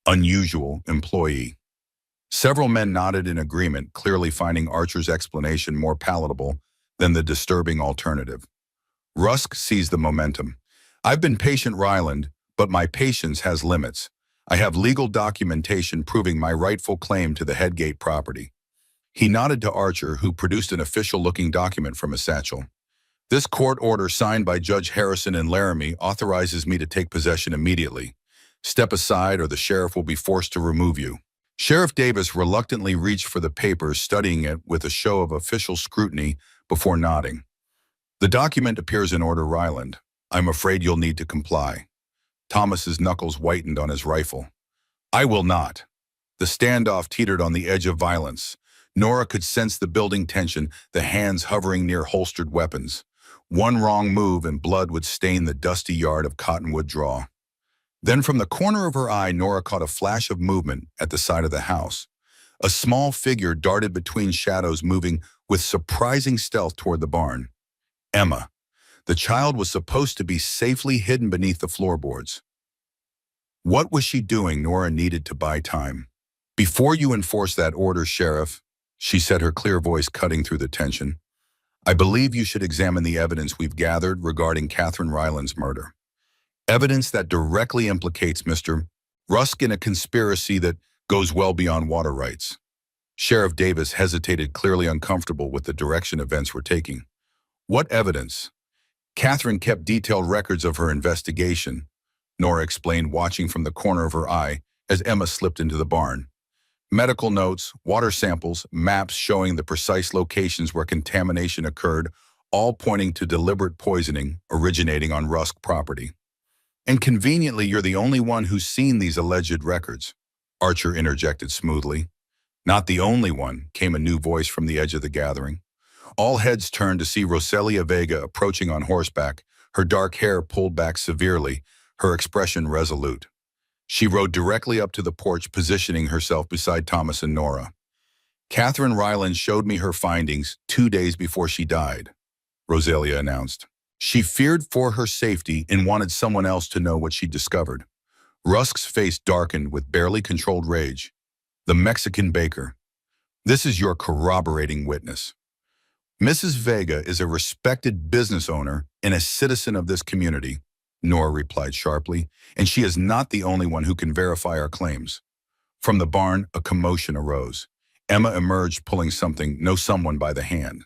unusual employee. Several men nodded in agreement, clearly finding Archer's explanation more palatable than the disturbing alternative. Rusk seized the momentum. I've been patient, Ryland, but my patience has limits. I have legal documentation proving my rightful claim to the Headgate property. He nodded to Archer, who produced an official-looking document from his satchel. This court order signed by Judge Harrison and Laramie authorizes me to take possession immediately. Step aside or the sheriff will be forced to remove you. Sheriff Davis reluctantly reached for the papers, studying it with a show of official scrutiny before nodding. The document appears in order, Ryland. I'm afraid you'll need to comply. Thomas's knuckles whitened on his rifle. I will not. The standoff teetered on the edge of violence. Nora could sense the building tension, the hands hovering near holstered weapons. One wrong move and blood would stain the dusty yard of cottonwood draw. Then from the corner of her eye, Nora caught a flash of movement at the side of the house. A small figure darted between shadows, moving with surprising stealth toward the barn. Emma. The child was supposed to be safely hidden beneath the floorboards. What was she doing? Nora needed to buy time. Before you enforce that order, Sheriff, she said, her clear voice cutting through the tension, I believe you should examine the evidence we've gathered regarding Catherine Ryland's murder. Evidence that directly implicates Mr. Rusk in a conspiracy that goes well beyond water rights. Sheriff Davis hesitated, clearly uncomfortable with the direction events were taking. What evidence? Catherine kept detailed records of her investigation, Nora explained, watching from the corner of her eye as Emma slipped into the barn. Medical notes, water samples, maps showing the precise locations where contamination occurred, all pointing to deliberate poisoning originating on Rusk property. And conveniently, you're the only one who's seen these alleged records, Archer interjected smoothly. Not the only one, came a new voice from the edge of the gathering. All heads turned to see Roselia Vega approaching on horseback, her dark hair pulled back severely, her expression resolute. She rode directly up to the porch, positioning herself beside Thomas and Nora. Catherine Ryland showed me her findings 2 days before she died, Roselia announced. She feared for her safety and wanted someone else to know what she'd discovered. Rusk's face darkened with barely controlled rage. The Mexican baker. This is your corroborating witness. Mrs. Vega is a respected business owner and a citizen of this community, Nora replied sharply, and she is not the only one who can verify our claims. From the barn, a commotion arose. Emma emerged pulling someone by the hand.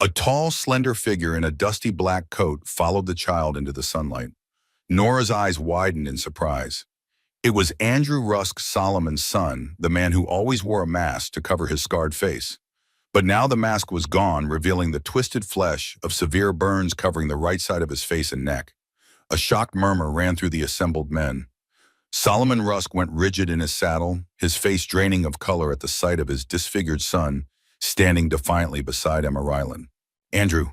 A tall, slender figure in a dusty black coat followed the child into the sunlight. Nora's eyes widened in surprise. It was Andrew Rusk Solomon's son, the man who always wore a mask to cover his scarred face. But now the mask was gone, revealing the twisted flesh of severe burns covering the right side of his face and neck. A shocked murmur ran through the assembled men. Solomon Rusk went rigid in his saddle, his face draining of color at the sight of his disfigured son, standing defiantly beside Emma Ryland. Andrew,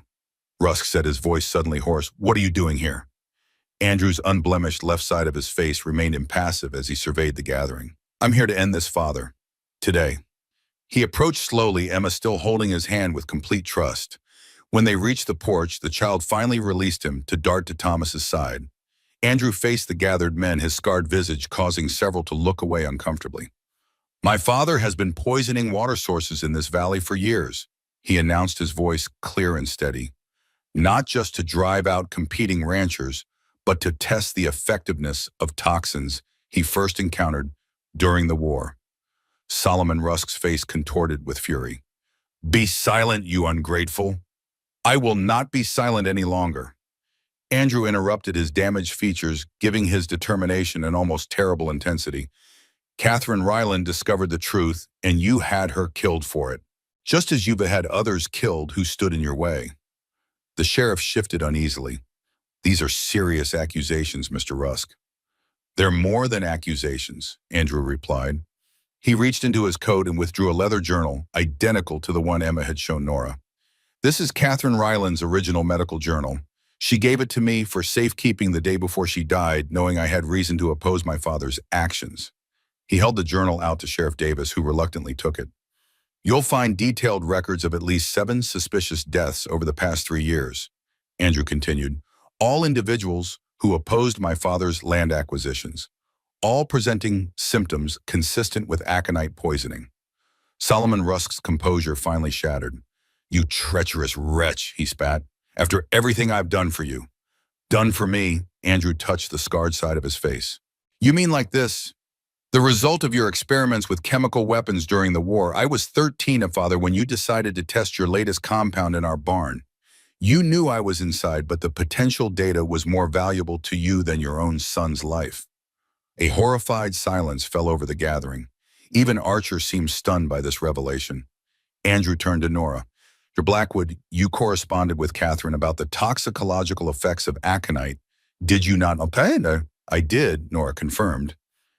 Rusk said, his voice suddenly hoarse, what are you doing here? Andrew's unblemished left side of his face remained impassive as he surveyed the gathering. I'm here to end this, Father. Today. He approached slowly, Emma still holding his hand with complete trust. When they reached the porch, the child finally released him to dart to Thomas's side. Andrew faced the gathered men, his scarred visage causing several to look away uncomfortably. My father has been poisoning water sources in this valley for years, he announced, his voice clear and steady. Not just to drive out competing ranchers, but to test the effectiveness of toxins he first encountered during the war. Solomon Rusk's face contorted with fury. Be silent, you ungrateful. I will not be silent any longer. Andrew interrupted, his damaged features giving his determination an almost terrible intensity. Catherine Ryland discovered the truth, and you had her killed for it, just as you've had others killed who stood in your way. The sheriff shifted uneasily. These are serious accusations, Mr. Rusk. They're more than accusations, Andrew replied. He reached into his coat and withdrew a leather journal, identical to the one Emma had shown Nora. This is Catherine Ryland's original medical journal. She gave it to me for safekeeping the day before she died, knowing I had reason to oppose my father's actions. He held the journal out to Sheriff Davis, who reluctantly took it. You'll find detailed records of at least 7 suspicious deaths over the past 3 years, Andrew continued. All individuals who opposed my father's land acquisitions, all presenting symptoms consistent with aconite poisoning. Solomon Rusk's composure finally shattered. You treacherous wretch, he spat. After everything I've done for you. Done for me, Andrew touched the scarred side of his face. You mean like this? The result of your experiments with chemical weapons during the war. I was 13, Father, when you decided to test your latest compound in our barn. You knew I was inside, but the potential data was more valuable to you than your own son's life. A horrified silence fell over the gathering. Even Archer seemed stunned by this revelation. Andrew turned to Nora. Mr. Blackwood, you corresponded with Catherine about the toxicological effects of aconite. Did you not? I did, Nora confirmed.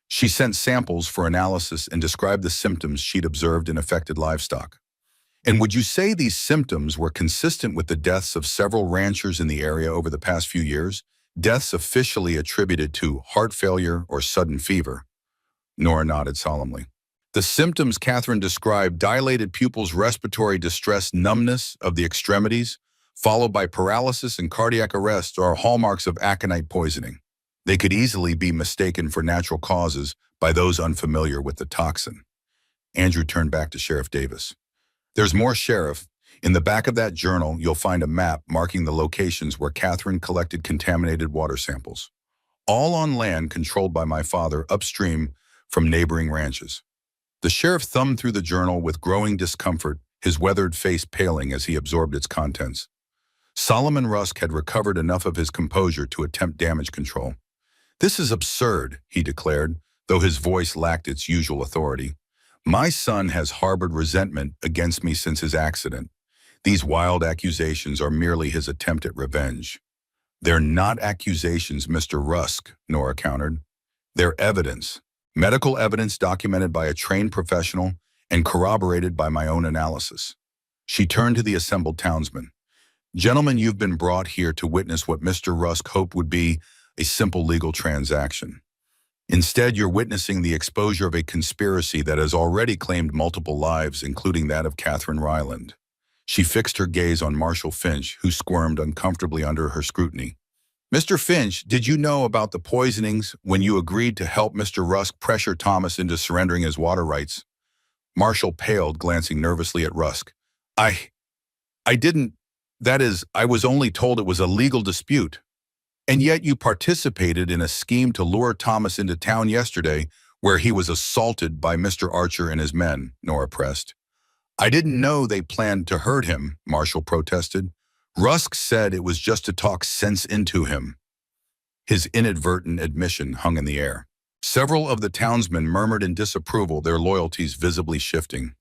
She sent samples for analysis and described the symptoms she'd observed in affected livestock. And would you say these symptoms were consistent with the deaths of several ranchers in the area over the past few years? Deaths officially attributed to heart failure or sudden fever. Nora nodded solemnly. The symptoms Catherine described, dilated pupils, respiratory distress, numbness of the extremities, followed by paralysis and cardiac arrest, are hallmarks of aconite poisoning. They could easily be mistaken for natural causes by those unfamiliar with the toxin. Andrew turned back to Sheriff Davis. There's more, Sheriff. In the back of that journal, you'll find a map marking the locations where Catherine collected contaminated water samples, all on land controlled by my father upstream from neighboring ranches. The sheriff thumbed through the journal with growing discomfort, his weathered face paling as he absorbed its contents. Solomon Rusk had recovered enough of his composure to attempt damage control. "This is absurd," he declared, though his voice lacked its usual authority. "My son has harbored resentment against me since his accident. These wild accusations are merely his attempt at revenge." "They're not accusations, Mr. Rusk," Nora countered. "They're evidence. Medical evidence documented by a trained professional and corroborated by my own analysis." She turned to the assembled townsmen. "Gentlemen, you've been brought here to witness what Mr. Rusk hoped would be a simple legal transaction. Instead, you're witnessing the exposure of a conspiracy that has already claimed multiple lives, including that of Catherine Ryland." She fixed her gaze on Marshal Finch, who squirmed uncomfortably under her scrutiny. "Mr. Finch, did you know about the poisonings when you agreed to help Mr. Rusk pressure Thomas into surrendering his water rights?" Marshall paled, glancing nervously at Rusk. I didn't. That is, I was only told it was a legal dispute. And yet you participated in a scheme to lure Thomas into town yesterday, where he was assaulted by Mr. Archer and his men," Nora pressed. "I didn't know they planned to hurt him," Marshall protested. "Rusk said it was just to talk sense into him." His inadvertent admission hung in the air. Several of the townsmen murmured in disapproval, their loyalties visibly shifting.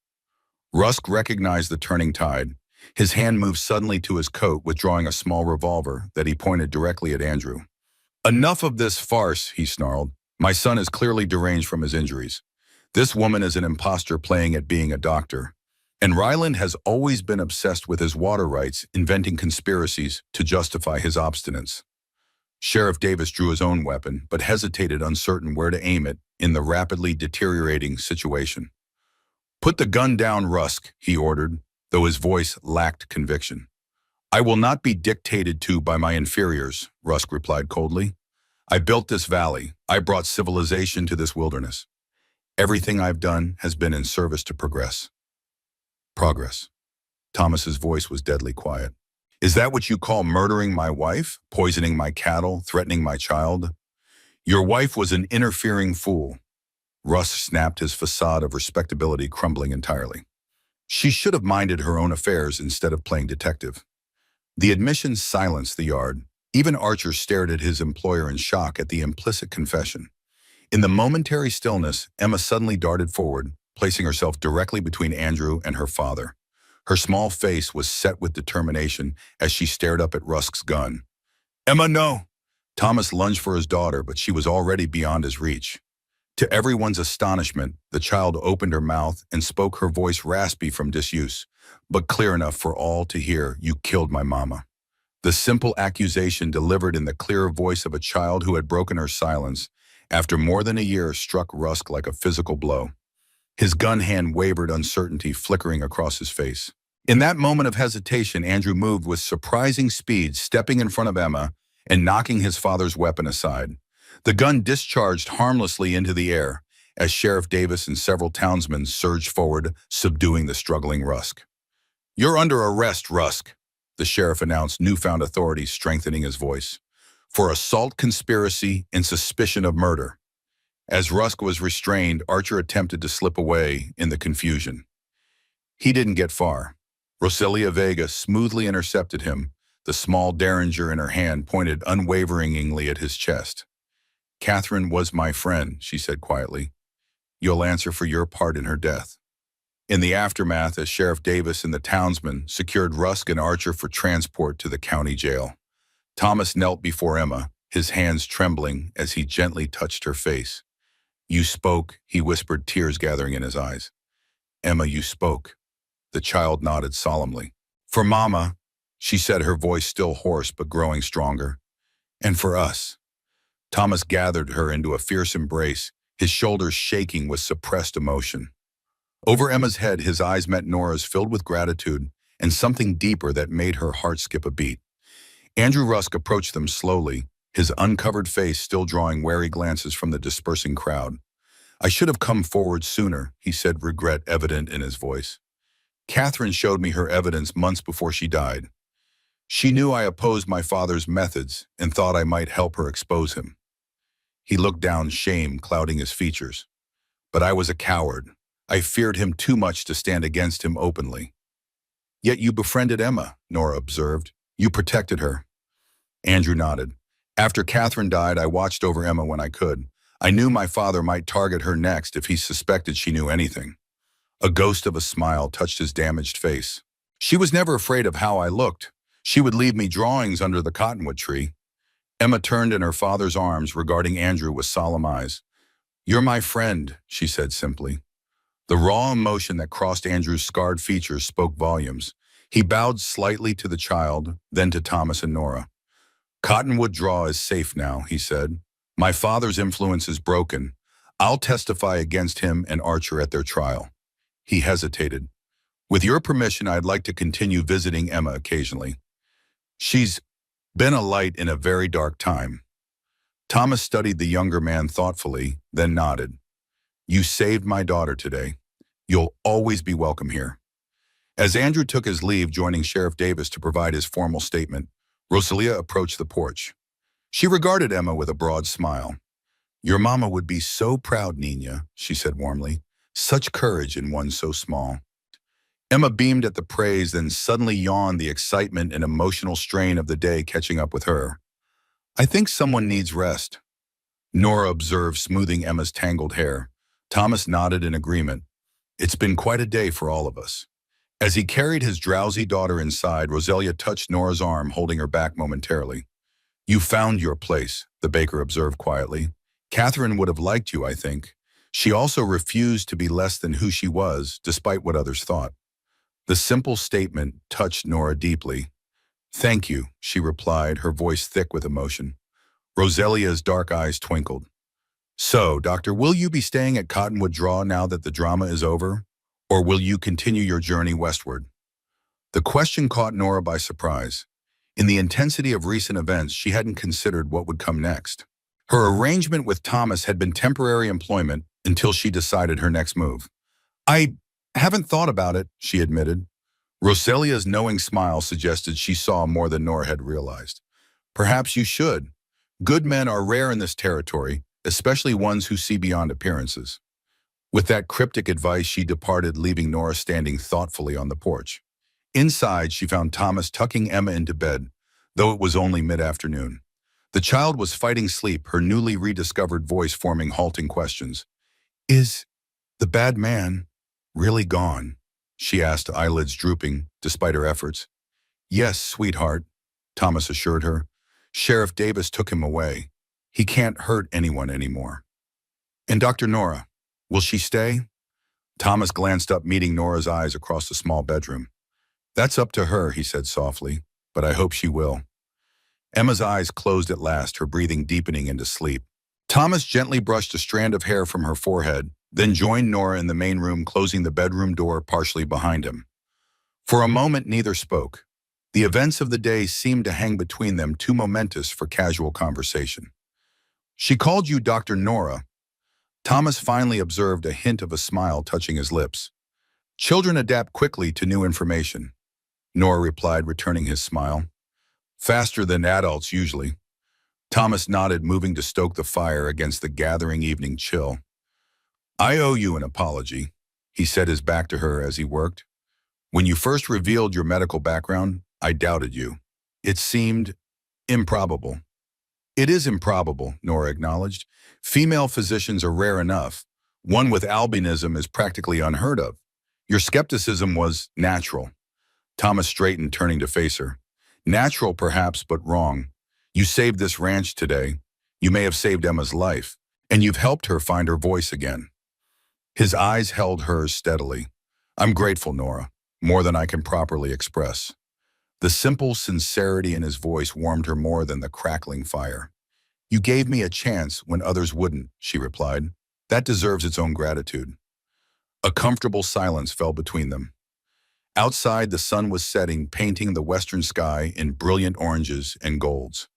Rusk recognized the turning tide. His hand moved suddenly to his coat, withdrawing a small revolver that he pointed directly at Andrew. "Enough of this farce," he snarled. "My son is clearly deranged from his injuries. This woman is an imposter playing at being a doctor. And Ryland has always been obsessed with his water rights, inventing conspiracies to justify his obstinance." Sheriff Davis drew his own weapon, but hesitated, uncertain where to aim it in the rapidly deteriorating situation. "Put the gun down, Rusk," he ordered, though his voice lacked conviction. "I will not be dictated to by my inferiors," Rusk replied coldly. "I built this valley. I brought civilization to this wilderness. Everything I've done has been in service to progress." "Progress." Thomas's voice was deadly quiet. "Is that what you call murdering my wife, poisoning my cattle, threatening my child? Your wife was an interfering fool." Rusk snapped, his facade of respectability crumbling entirely. "She should have minded her own affairs instead of playing detective." The admission silenced the yard. Even Archer stared at his employer in shock at the implicit confession. In the momentary stillness, Emma suddenly darted forward, placing herself directly between Andrew and her father. Her small face was set with determination as she stared up at Rusk's gun. "Emma, no!" Thomas lunged for his daughter, but she was already beyond his reach. To everyone's astonishment, the child opened her mouth and spoke, her voice raspy from disuse, but clear enough for all to hear. "You killed my mama." The simple accusation, delivered in the clear voice of a child who had broken her silence after more than a year, struck Rusk like a physical blow. His gun hand wavered, uncertainty flickering across his face. In that moment of hesitation, Andrew moved with surprising speed, stepping in front of Emma and knocking his father's weapon aside. The gun discharged harmlessly into the air as Sheriff Davis and several townsmen surged forward, subduing the struggling Rusk. "You're under arrest, Rusk," the sheriff announced, newfound authority strengthening his voice, "for assault, conspiracy, and suspicion of murder." As Rusk was restrained, Archer attempted to slip away in the confusion. He didn't get far. Rosalia Vega smoothly intercepted him, the small derringer in her hand pointed unwaveringly at his chest. "Catherine was my friend," she said quietly. "You'll answer for your part in her death." In the aftermath, as Sheriff Davis and the townsmen secured Rusk and Archer for transport to the county jail, Thomas knelt before Emma, his hands trembling as he gently touched her face. "You spoke," he whispered, tears gathering in his eyes. "Emma, you spoke." The child nodded solemnly. "For Mama," she said, her voice still hoarse but growing stronger. "And for us." Thomas gathered her into a fierce embrace, his shoulders shaking with suppressed emotion. Over Emma's head, his eyes met Nora's, filled with gratitude and something deeper that made her heart skip a beat. Andrew Rusk approached them slowly, his uncovered face still drawing wary glances from the dispersing crowd. "I should have come forward sooner," he said, regret evident in his voice. "Catherine showed me her evidence months before she died. She knew I opposed my father's methods and thought I might help her expose him." He looked down, shame clouding his features. "But I was a coward. I feared him too much to stand against him openly." "Yet you befriended Emma," Nora observed. You protected her. Andrew nodded. After Catherine died, I watched over Emma when I could. I knew my father might target her next if he suspected she knew anything. A ghost of a smile touched his damaged face. She was never afraid of how I looked. She would leave me drawings under the cottonwood tree. Emma turned in her father's arms, regarding Andrew with solemn eyes. You're my friend, she said simply. The raw emotion that crossed Andrew's scarred features spoke volumes. He bowed slightly to the child, then to Thomas and Nora. Cottonwood Draw is safe now, he said. My father's influence is broken. I'll testify against him and Archer at their trial. He hesitated. With your permission, I'd like to continue visiting Emma occasionally. She's been a light in a very dark time. Thomas studied the younger man thoughtfully, then nodded. You saved my daughter today. You'll always be welcome here. As Andrew took his leave, joining Sheriff Davis to provide his formal statement, Rosalia approached the porch. She regarded Emma with a broad smile. Your mama would be so proud, Nina, she said warmly. Such courage in one so small. Emma beamed at the praise, then suddenly yawned, the excitement and emotional strain of the day catching up with her. I think someone needs rest, Nora observed, smoothing Emma's tangled hair. Thomas nodded in agreement. It's been quite a day for all of us. As he carried his drowsy daughter inside, Rosalia touched Nora's arm, holding her back momentarily. You found your place, the baker observed quietly. Catherine would have liked you, I think. She also refused to be less than who she was, despite what others thought. The simple statement touched Nora deeply. Thank you, she replied, her voice thick with emotion. Rosalia's dark eyes twinkled. So, Doctor, will you be staying at Cottonwood Draw now that the drama is over? Or will you continue your journey westward? The question caught Nora by surprise. In the intensity of recent events, she hadn't considered what would come next. Her arrangement with Thomas had been temporary employment until she decided her next move. I haven't thought about it, she admitted. Rosalia's knowing smile suggested she saw more than Nora had realized. Perhaps you should. Good men are rare in this territory, especially ones who see beyond appearances. With that cryptic advice, she departed, leaving Nora standing thoughtfully on the porch. Inside, she found Thomas tucking Emma into bed, though it was only mid-afternoon. The child was fighting sleep, her newly rediscovered voice forming halting questions. Is the bad man really gone? She asked, eyelids drooping, despite her efforts. Yes, sweetheart, Thomas assured her. Sheriff Davis took him away. He can't hurt anyone anymore. And Dr. Nora, will she stay? Thomas glanced up, meeting Nora's eyes across the small bedroom. That's up to her, he said softly, but I hope she will. Emma's eyes closed at last, her breathing deepening into sleep. Thomas gently brushed a strand of hair from her forehead, then joined Nora in the main room, closing the bedroom door partially behind him. For a moment, neither spoke. The events of the day seemed to hang between them, too momentous for casual conversation. She called you Dr. Nora. Thomas finally observed a hint of a smile touching his lips. Children adapt quickly to new information, Nora replied, returning his smile. Faster than adults usually. Thomas nodded, moving to stoke the fire against the gathering evening chill. I owe you an apology, he set his back to her as he worked. When you first revealed your medical background, I doubted you. It seemed improbable. It is improbable, Nora acknowledged. Female physicians are rare enough. One with albinism is practically unheard of. Your skepticism was natural. Thomas straightened, turning to face her. Natural perhaps, but wrong. You saved this ranch today. You may have saved Emma's life, and you've helped her find her voice again. His eyes held hers steadily. I'm grateful, Nora, more than I can properly express. The simple sincerity in his voice warmed her more than the crackling fire. You gave me a chance when others wouldn't, she replied. That deserves its own gratitude. A comfortable silence fell between them. Outside, the sun was setting, painting the western sky in brilliant oranges and golds.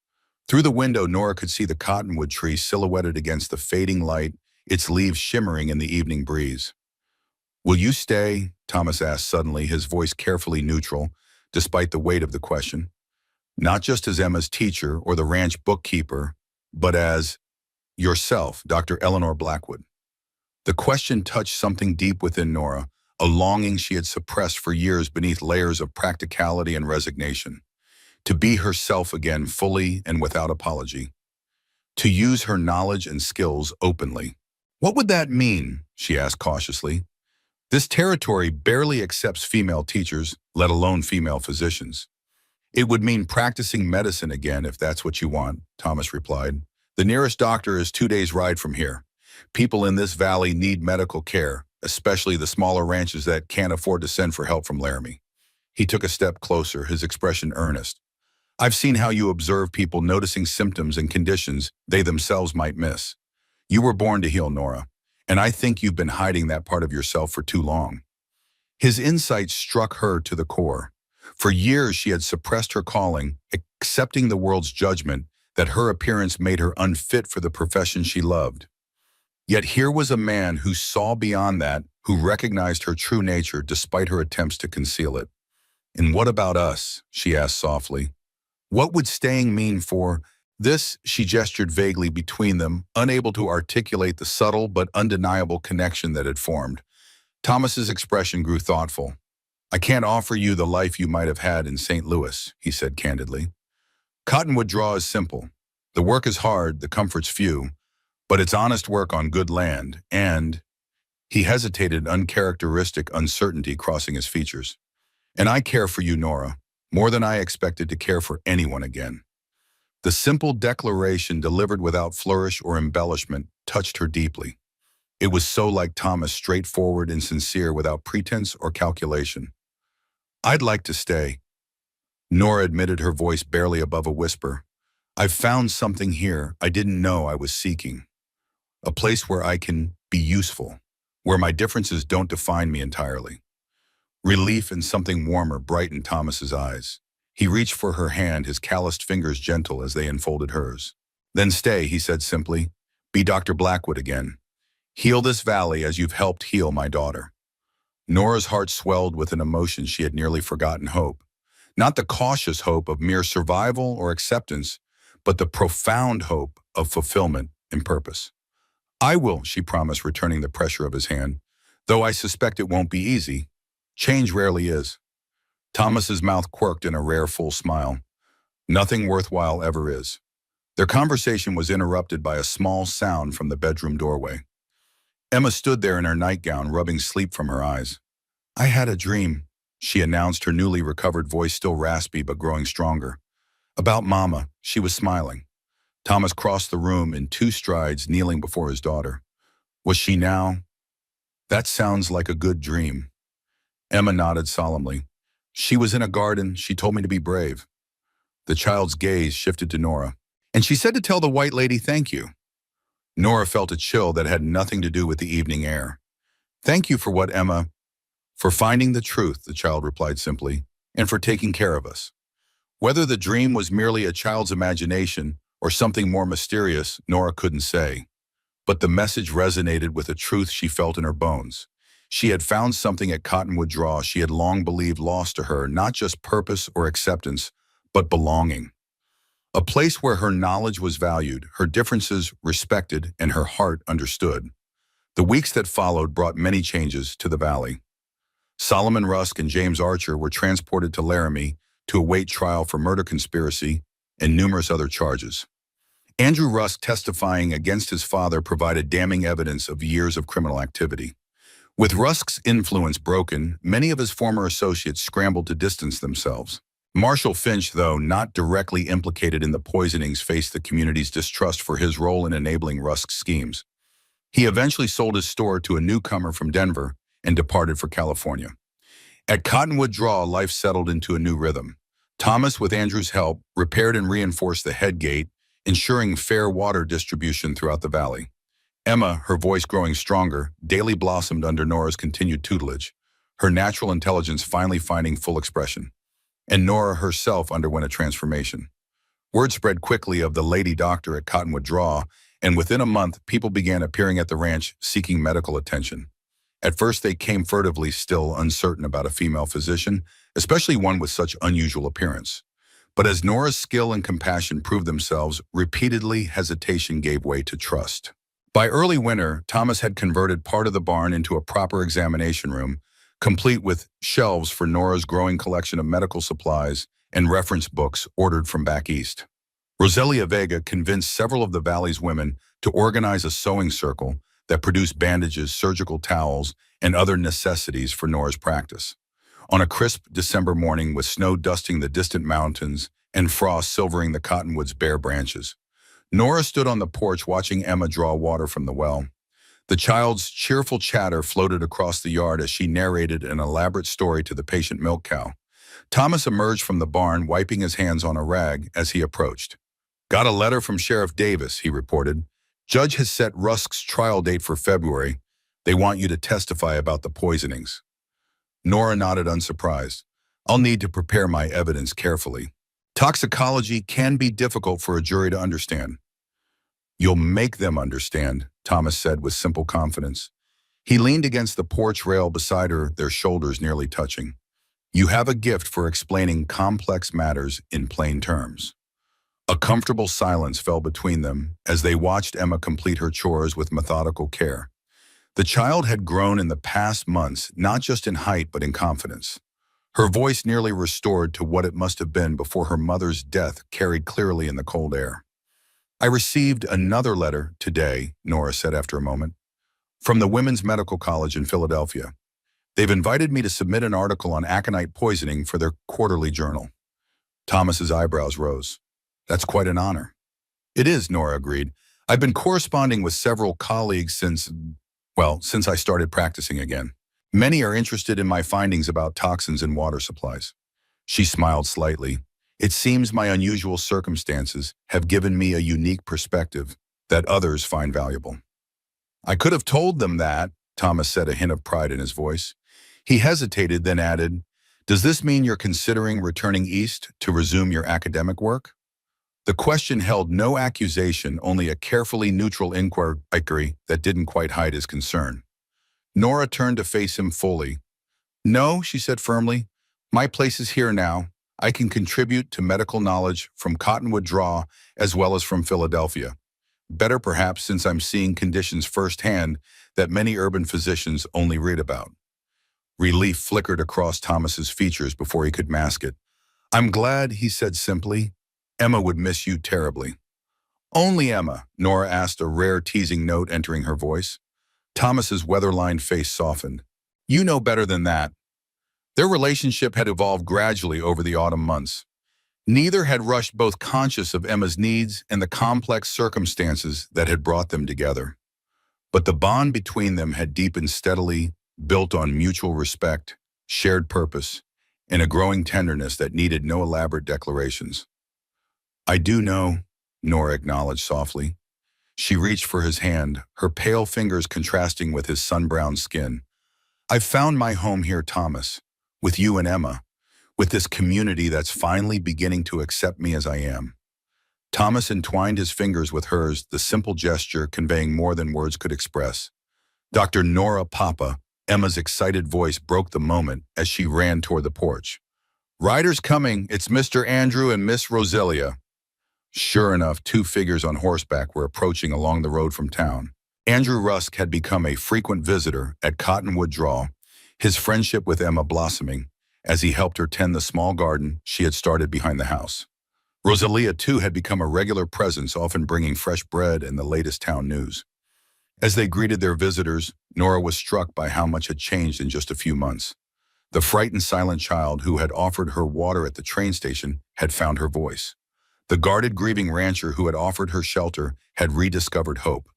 Through the window, Nora could see the cottonwood tree silhouetted against the fading light, its leaves shimmering in the evening breeze. Will you stay? Thomas asked suddenly, his voice carefully neutral, despite the weight of the question. Not just as Emma's teacher or the ranch bookkeeper, but as yourself, Dr. Eleanor Blackwood. The question touched something deep within Nora, a longing she had suppressed for years beneath layers of practicality and resignation. to be herself again fully and without apology, to use her knowledge and skills openly. What would that mean? She asked cautiously. This territory barely accepts female teachers, let alone female physicians. It would mean practicing medicine again if that's what you want, Thomas replied. The nearest doctor is 2 days' ride from here. People in this valley need medical care, especially the smaller ranches that can't afford to send for help from Laramie. He took a step closer, his expression earnest. I've seen how you observe people noticing symptoms and conditions they themselves might miss. You were born to heal, Nora, and I think you've been hiding that part of yourself for too long. His insight struck her to the core. For years, she had suppressed her calling, accepting the world's judgment that her appearance made her unfit for the profession she loved. Yet here was a man who saw beyond that, who recognized her true nature despite her attempts to conceal it. And what about us? She asked softly. What would staying mean for this? She gestured vaguely between them, unable to articulate the subtle but undeniable connection that had formed. Thomas's expression grew thoughtful. I can't offer you the life you might have had in St. Louis, he said candidly. Cottonwood Draw is simple. The work is hard, the comforts few, but it's honest work on good land, and he hesitated, uncharacteristic uncertainty crossing his features. And I care for you, Nora, more than I expected to care for anyone again. The simple declaration, delivered without flourish or embellishment, touched her deeply. It was so like Thomas, straightforward and sincere without pretense or calculation. I'd like to stay, Nora admitted, her voice barely above a whisper. I've found something here I didn't know I was seeking. A place where I can be useful, where my differences don't define me entirely. Relief and something warmer brightened Thomas's eyes. He reached for her hand, his calloused fingers gentle as they enfolded hers. Then stay, he said simply. Be Dr. Blackwood again. Heal this valley as you've helped heal my daughter. Nora's heart swelled with an emotion she had nearly forgotten: hope. Not the cautious hope of mere survival or acceptance, but the profound hope of fulfillment and purpose. I will, she promised, returning the pressure of his hand, though I suspect it won't be easy. Change rarely is. Thomas's mouth quirked in a rare full smile. Nothing worthwhile ever is. Their conversation was interrupted by a small sound from the bedroom doorway. Emma stood there in her nightgown, rubbing sleep from her eyes. I had a dream, she announced, her newly recovered voice still raspy but growing stronger. About Mama. She was smiling. Thomas crossed the room in 2 strides, kneeling before his daughter. Was she now? That sounds like a good dream. Emma nodded solemnly. She was in a garden. She told me to be brave. The child's gaze shifted to Nora. And she said to tell the white lady thank you. Nora felt a chill that had nothing to do with the evening air. Thank you for what, Emma? For finding the truth, the child replied simply, and for taking care of us. Whether the dream was merely a child's imagination or something more mysterious, Nora couldn't say. But the message resonated with a truth she felt in her bones. She had found something at Cottonwood Draw she had long believed lost to her, not just purpose or acceptance, but belonging. A place where her knowledge was valued, her differences respected, and her heart understood. The weeks that followed brought many changes to the valley. Solomon Rusk and James Archer were transported to Laramie to await trial for murder conspiracy and numerous other charges. Andrew Rusk, testifying against his father, provided damning evidence of years of criminal activity. With Rusk's influence broken, many of his former associates scrambled to distance themselves. Marshall Finch, though not directly implicated in the poisonings, faced the community's distrust for his role in enabling Rusk's schemes. He eventually sold his store to a newcomer from Denver and departed for California. At Cottonwood Draw, life settled into a new rhythm. Thomas, with Andrew's help, repaired and reinforced the head gate, ensuring fair water distribution throughout the valley. Emma, her voice growing stronger, daily blossomed under Nora's continued tutelage, her natural intelligence finally finding full expression. And Nora herself underwent a transformation. Word spread quickly of the lady doctor at Cottonwood Draw, and within a month, people began appearing at the ranch seeking medical attention. At first, they came furtively, still uncertain about a female physician, especially one with such unusual appearance. But as Nora's skill and compassion proved themselves, repeatedly hesitation gave way to trust. By early winter, Thomas had converted part of the barn into a proper examination room, complete with shelves for Nora's growing collection of medical supplies and reference books ordered from back east. Roselia Vega convinced several of the valley's women to organize a sewing circle that produced bandages, surgical towels, and other necessities for Nora's practice. On a crisp December morning with snow dusting the distant mountains and frost silvering the cottonwood's bare branches, Nora stood on the porch watching Emma draw water from the well. The child's cheerful chatter floated across the yard as she narrated an elaborate story to the patient milk cow. Thomas emerged from the barn, wiping his hands on a rag as he approached. "Got a letter from Sheriff Davis," he reported. "Judge has set Rusk's trial date for February. They want you to testify about the poisonings." Nora nodded unsurprised. "I'll need to prepare my evidence carefully. Toxicology can be difficult for a jury to understand." "You'll make them understand," Thomas said with simple confidence. He leaned against the porch rail beside her, their shoulders nearly touching. "You have a gift for explaining complex matters in plain terms." A comfortable silence fell between them as they watched Emma complete her chores with methodical care. The child had grown in the past months, not just in height but in confidence. Her voice nearly restored to what it must have been before her mother's death carried clearly in the cold air. "I received another letter today," Nora said after a moment, "from the Women's Medical College in Philadelphia. They've invited me to submit an article on aconite poisoning for their quarterly journal." Thomas's eyebrows rose. "That's quite an honor." "It is," Nora agreed. "I've been corresponding with several colleagues since I started practicing again. Many are interested in my findings about toxins in water supplies." She smiled slightly. "It seems my unusual circumstances have given me a unique perspective that others find valuable." "I could have told them that," Thomas said, a hint of pride in his voice. He hesitated, then added, "Does this mean you're considering returning east to resume your academic work?" The question held no accusation, only a carefully neutral inquiry that didn't quite hide his concern. Nora turned to face him fully. "No," she said firmly. "My place is here now. I can contribute to medical knowledge from Cottonwood Draw as well as from Philadelphia. Better perhaps, since I'm seeing conditions firsthand that many urban physicians only read about." Relief flickered across Thomas's features before he could mask it. "I'm glad," he said simply. "Emma would miss you terribly." "Only Emma?" Nora asked, a rare teasing note entering her voice. Thomas's weather-lined face softened. "You know better than that." Their relationship had evolved gradually over the autumn months. Neither had rushed, both conscious of Emma's needs and the complex circumstances that had brought them together. But the bond between them had deepened steadily, built on mutual respect, shared purpose, and a growing tenderness that needed no elaborate declarations. "I do know," Nora acknowledged softly. She reached for his hand, her pale fingers contrasting with his sun-browned skin. "I've found my home here, Thomas, with you and Emma, with this community that's finally beginning to accept me as I am." Thomas entwined his fingers with hers, the simple gesture conveying more than words could express. "Dr. Nora Papa," Emma's excited voice broke the moment as she ran toward the porch. "Riders coming, it's Mr. Andrew and Miss Roselia." Sure enough, two figures on horseback were approaching along the road from town. Andrew Rusk had become a frequent visitor at Cottonwood Draw, his friendship with Emma blossoming as he helped her tend the small garden she had started behind the house. Roselia, too, had become a regular presence, often bringing fresh bread and the latest town news. As they greeted their visitors, Nora was struck by how much had changed in just a few months. The frightened, silent child who had offered her water at the train station had found her voice. The guarded, grieving rancher who had offered her shelter had rediscovered hope.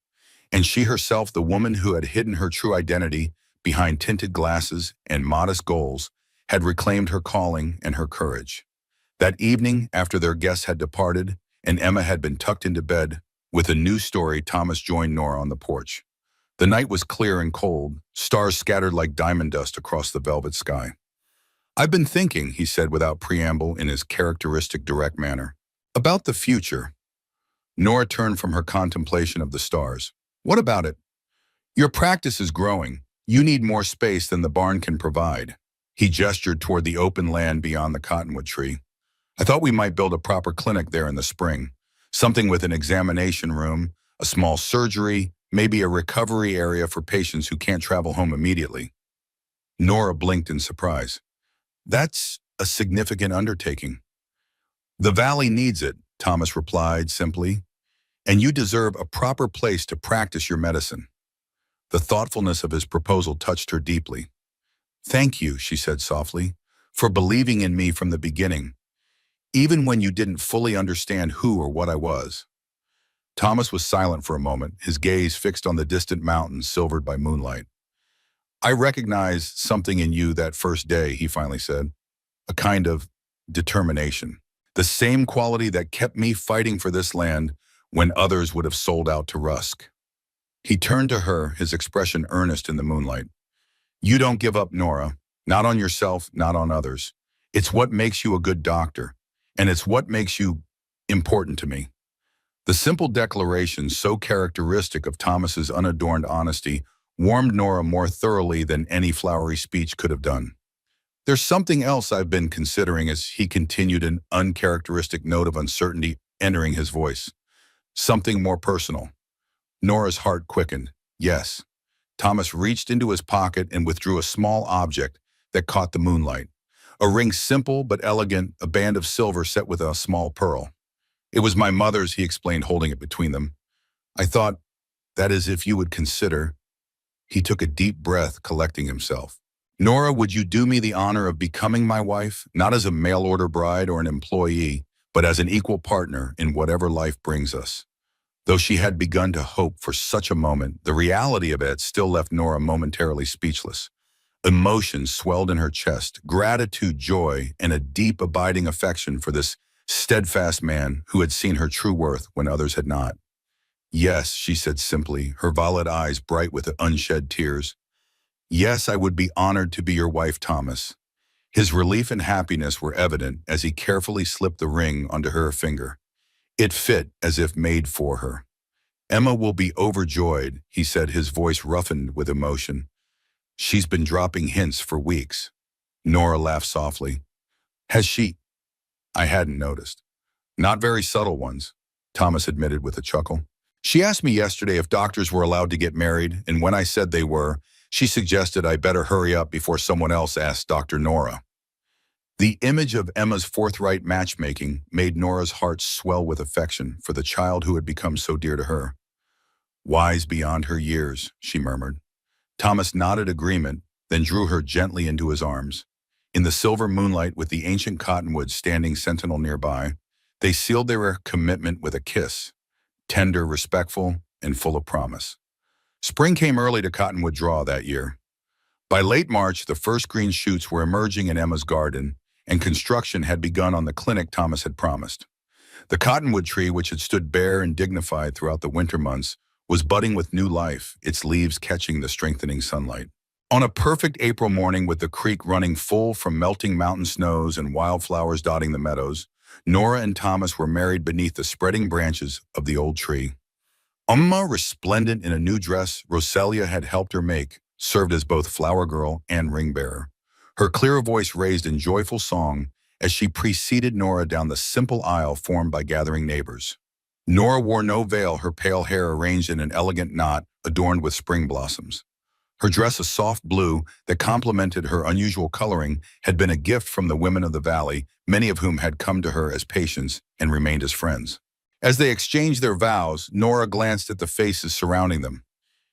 And she herself, the woman who had hidden her true identity behind tinted glasses and modest goals, had reclaimed her calling and her courage. That evening, after their guests had departed and Emma had been tucked into bed, with a new story, Thomas joined Nora on the porch. The night was clear and cold, stars scattered like diamond dust across the velvet sky. "I've been thinking," he said without preamble in his characteristic direct manner, "about the future." Nora turned from her contemplation of the stars. "What about it?" "Your practice is growing. You need more space than the barn can provide." He gestured toward the open land beyond the cottonwood tree. "I thought we might build a proper clinic there in the spring. Something with an examination room, a small surgery, maybe a recovery area for patients who can't travel home immediately." Nora blinked in surprise. "That's a significant undertaking." The valley needs it, Thomas replied simply, and you deserve a proper place to practice your medicine. The thoughtfulness of his proposal touched her deeply. Thank you, she said softly, for believing in me from the beginning, even when you didn't fully understand who or what I was. Thomas was silent for a moment, his gaze fixed on the distant mountains silvered by moonlight. I recognized something in you that first day, he finally said, a kind of determination. The same quality that kept me fighting for this land when others would have sold out to Rusk. He turned to her, his expression earnest in the moonlight. You don't give up, Nora. Not on yourself, not on others. It's what makes you a good doctor, and it's what makes you important to me. The simple declaration, so characteristic of Thomas's unadorned honesty, warmed Nora more thoroughly than any flowery speech could have done. There's something else I've been considering, as he continued, an uncharacteristic note of uncertainty entering his voice. Something more personal. Nora's heart quickened. Yes. Thomas reached into his pocket and withdrew a small object that caught the moonlight. A ring, simple but elegant, a band of silver set with a small pearl. It was my mother's, he explained, holding it between them. I thought, that is, if you would consider. He took a deep breath, collecting himself. Nora, would you do me the honor of becoming my wife, not as a mail-order bride or an employee, but as an equal partner in whatever life brings us? Though she had begun to hope for such a moment, the reality of it still left Nora momentarily speechless. Emotions swelled in her chest, gratitude, joy, and a deep, abiding affection for this steadfast man who had seen her true worth when others had not. Yes, she said simply, her violet eyes bright with unshed tears. Yes, I would be honored to be your wife, Thomas. His relief and happiness were evident as he carefully slipped the ring onto her finger. It fit as if made for her. Emma will be overjoyed, he said, his voice roughened with emotion. She's been dropping hints for weeks. Nora laughed softly. Has she? I hadn't noticed. Not very subtle ones, Thomas admitted with a chuckle. She asked me yesterday if doctors were allowed to get married, and when I said they were, she suggested I better hurry up before someone else asked Dr. Nora. The image of Emma's forthright matchmaking made Nora's heart swell with affection for the child who had become so dear to her. Wise beyond her years, she murmured. Thomas nodded agreement, then drew her gently into his arms. In the silver moonlight, with the ancient cottonwoods standing sentinel nearby, they sealed their commitment with a kiss, tender, respectful, and full of promise. Spring came early to Cottonwood Draw that year. By late March, the first green shoots were emerging in Emma's garden, and construction had begun on the clinic Thomas had promised. The cottonwood tree, which had stood bare and dignified throughout the winter months, was budding with new life, its leaves catching the strengthening sunlight. On a perfect April morning, with the creek running full from melting mountain snows and wildflowers dotting the meadows, Nora and Thomas were married beneath the spreading branches of the old tree. Emma, resplendent in a new dress Roselia had helped her make, served as both flower girl and ring bearer. Her clear voice raised in joyful song as she preceded Nora down the simple aisle formed by gathering neighbors. Nora wore no veil, her pale hair arranged in an elegant knot adorned with spring blossoms. Her dress, a soft blue that complemented her unusual coloring, had been a gift from the women of the valley, many of whom had come to her as patients and remained as friends. As they exchanged their vows, Nora glanced at the faces surrounding them.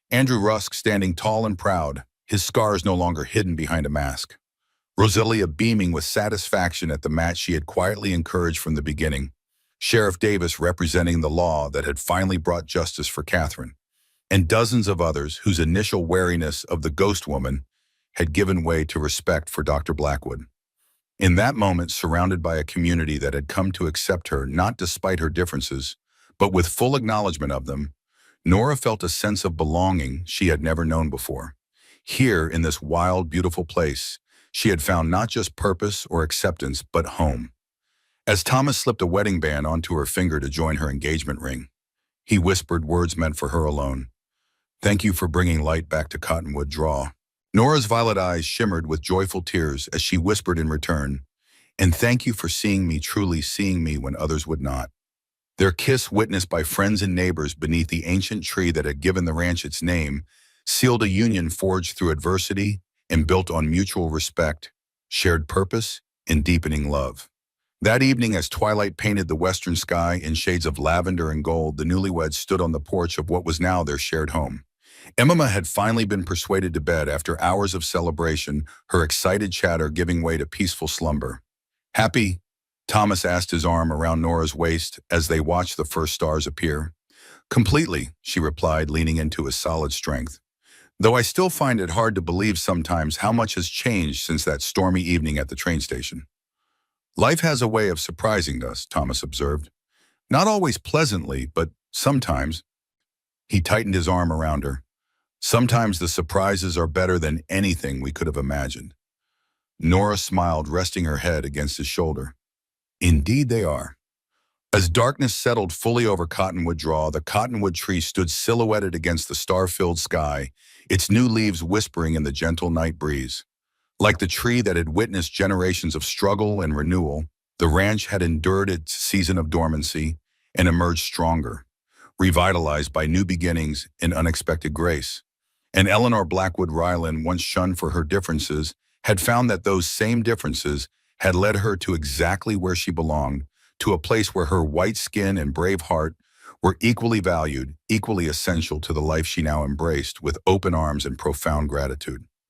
Andrew Rusk standing tall and proud, his scars no longer hidden behind a mask. Roselia beaming with satisfaction at the match she had quietly encouraged from the beginning. Sheriff Davis representing the law that had finally brought justice for Catherine. And dozens of others whose initial wariness of the ghost woman had given way to respect for Dr. Blackwood. In that moment, surrounded by a community that had come to accept her not despite her differences, but with full acknowledgement of them, Nora felt a sense of belonging she had never known before. Here, in this wild, beautiful place, she had found not just purpose or acceptance, but home. As Thomas slipped a wedding band onto her finger to join her engagement ring, he whispered words meant for her alone. Thank you for bringing light back to Cottonwood Draw. Nora's violet eyes shimmered with joyful tears as she whispered in return, and thank you for seeing me, truly seeing me when others would not. Their kiss, witnessed by friends and neighbors beneath the ancient tree that had given the ranch its name, sealed a union forged through adversity and built on mutual respect, shared purpose, and deepening love. That evening, as twilight painted the western sky in shades of lavender and gold, the newlyweds stood on the porch of what was now their shared home. Emma had finally been persuaded to bed after hours of celebration, her excited chatter giving way to peaceful slumber. Happy? Thomas asked, his arm around Nora's waist as they watched the first stars appear. Completely, she replied, leaning into his solid strength. Though I still find it hard to believe sometimes how much has changed since that stormy evening at the train station. Life has a way of surprising us, Thomas observed. Not always pleasantly, but sometimes. He tightened his arm around her. Sometimes the surprises are better than anything we could have imagined. Nora smiled, resting her head against his shoulder. Indeed they are. As darkness settled fully over Cottonwood Draw, the cottonwood tree stood silhouetted against the star-filled sky, its new leaves whispering in the gentle night breeze. Like the tree that had witnessed generations of struggle and renewal, the ranch had endured its season of dormancy and emerged stronger, revitalized by new beginnings and unexpected grace. And Eleanor Blackwood Ryland, once shunned for her differences, had found that those same differences had led her to exactly where she belonged, to a place where her white skin and brave heart were equally valued, equally essential to the life she now embraced with open arms and profound gratitude.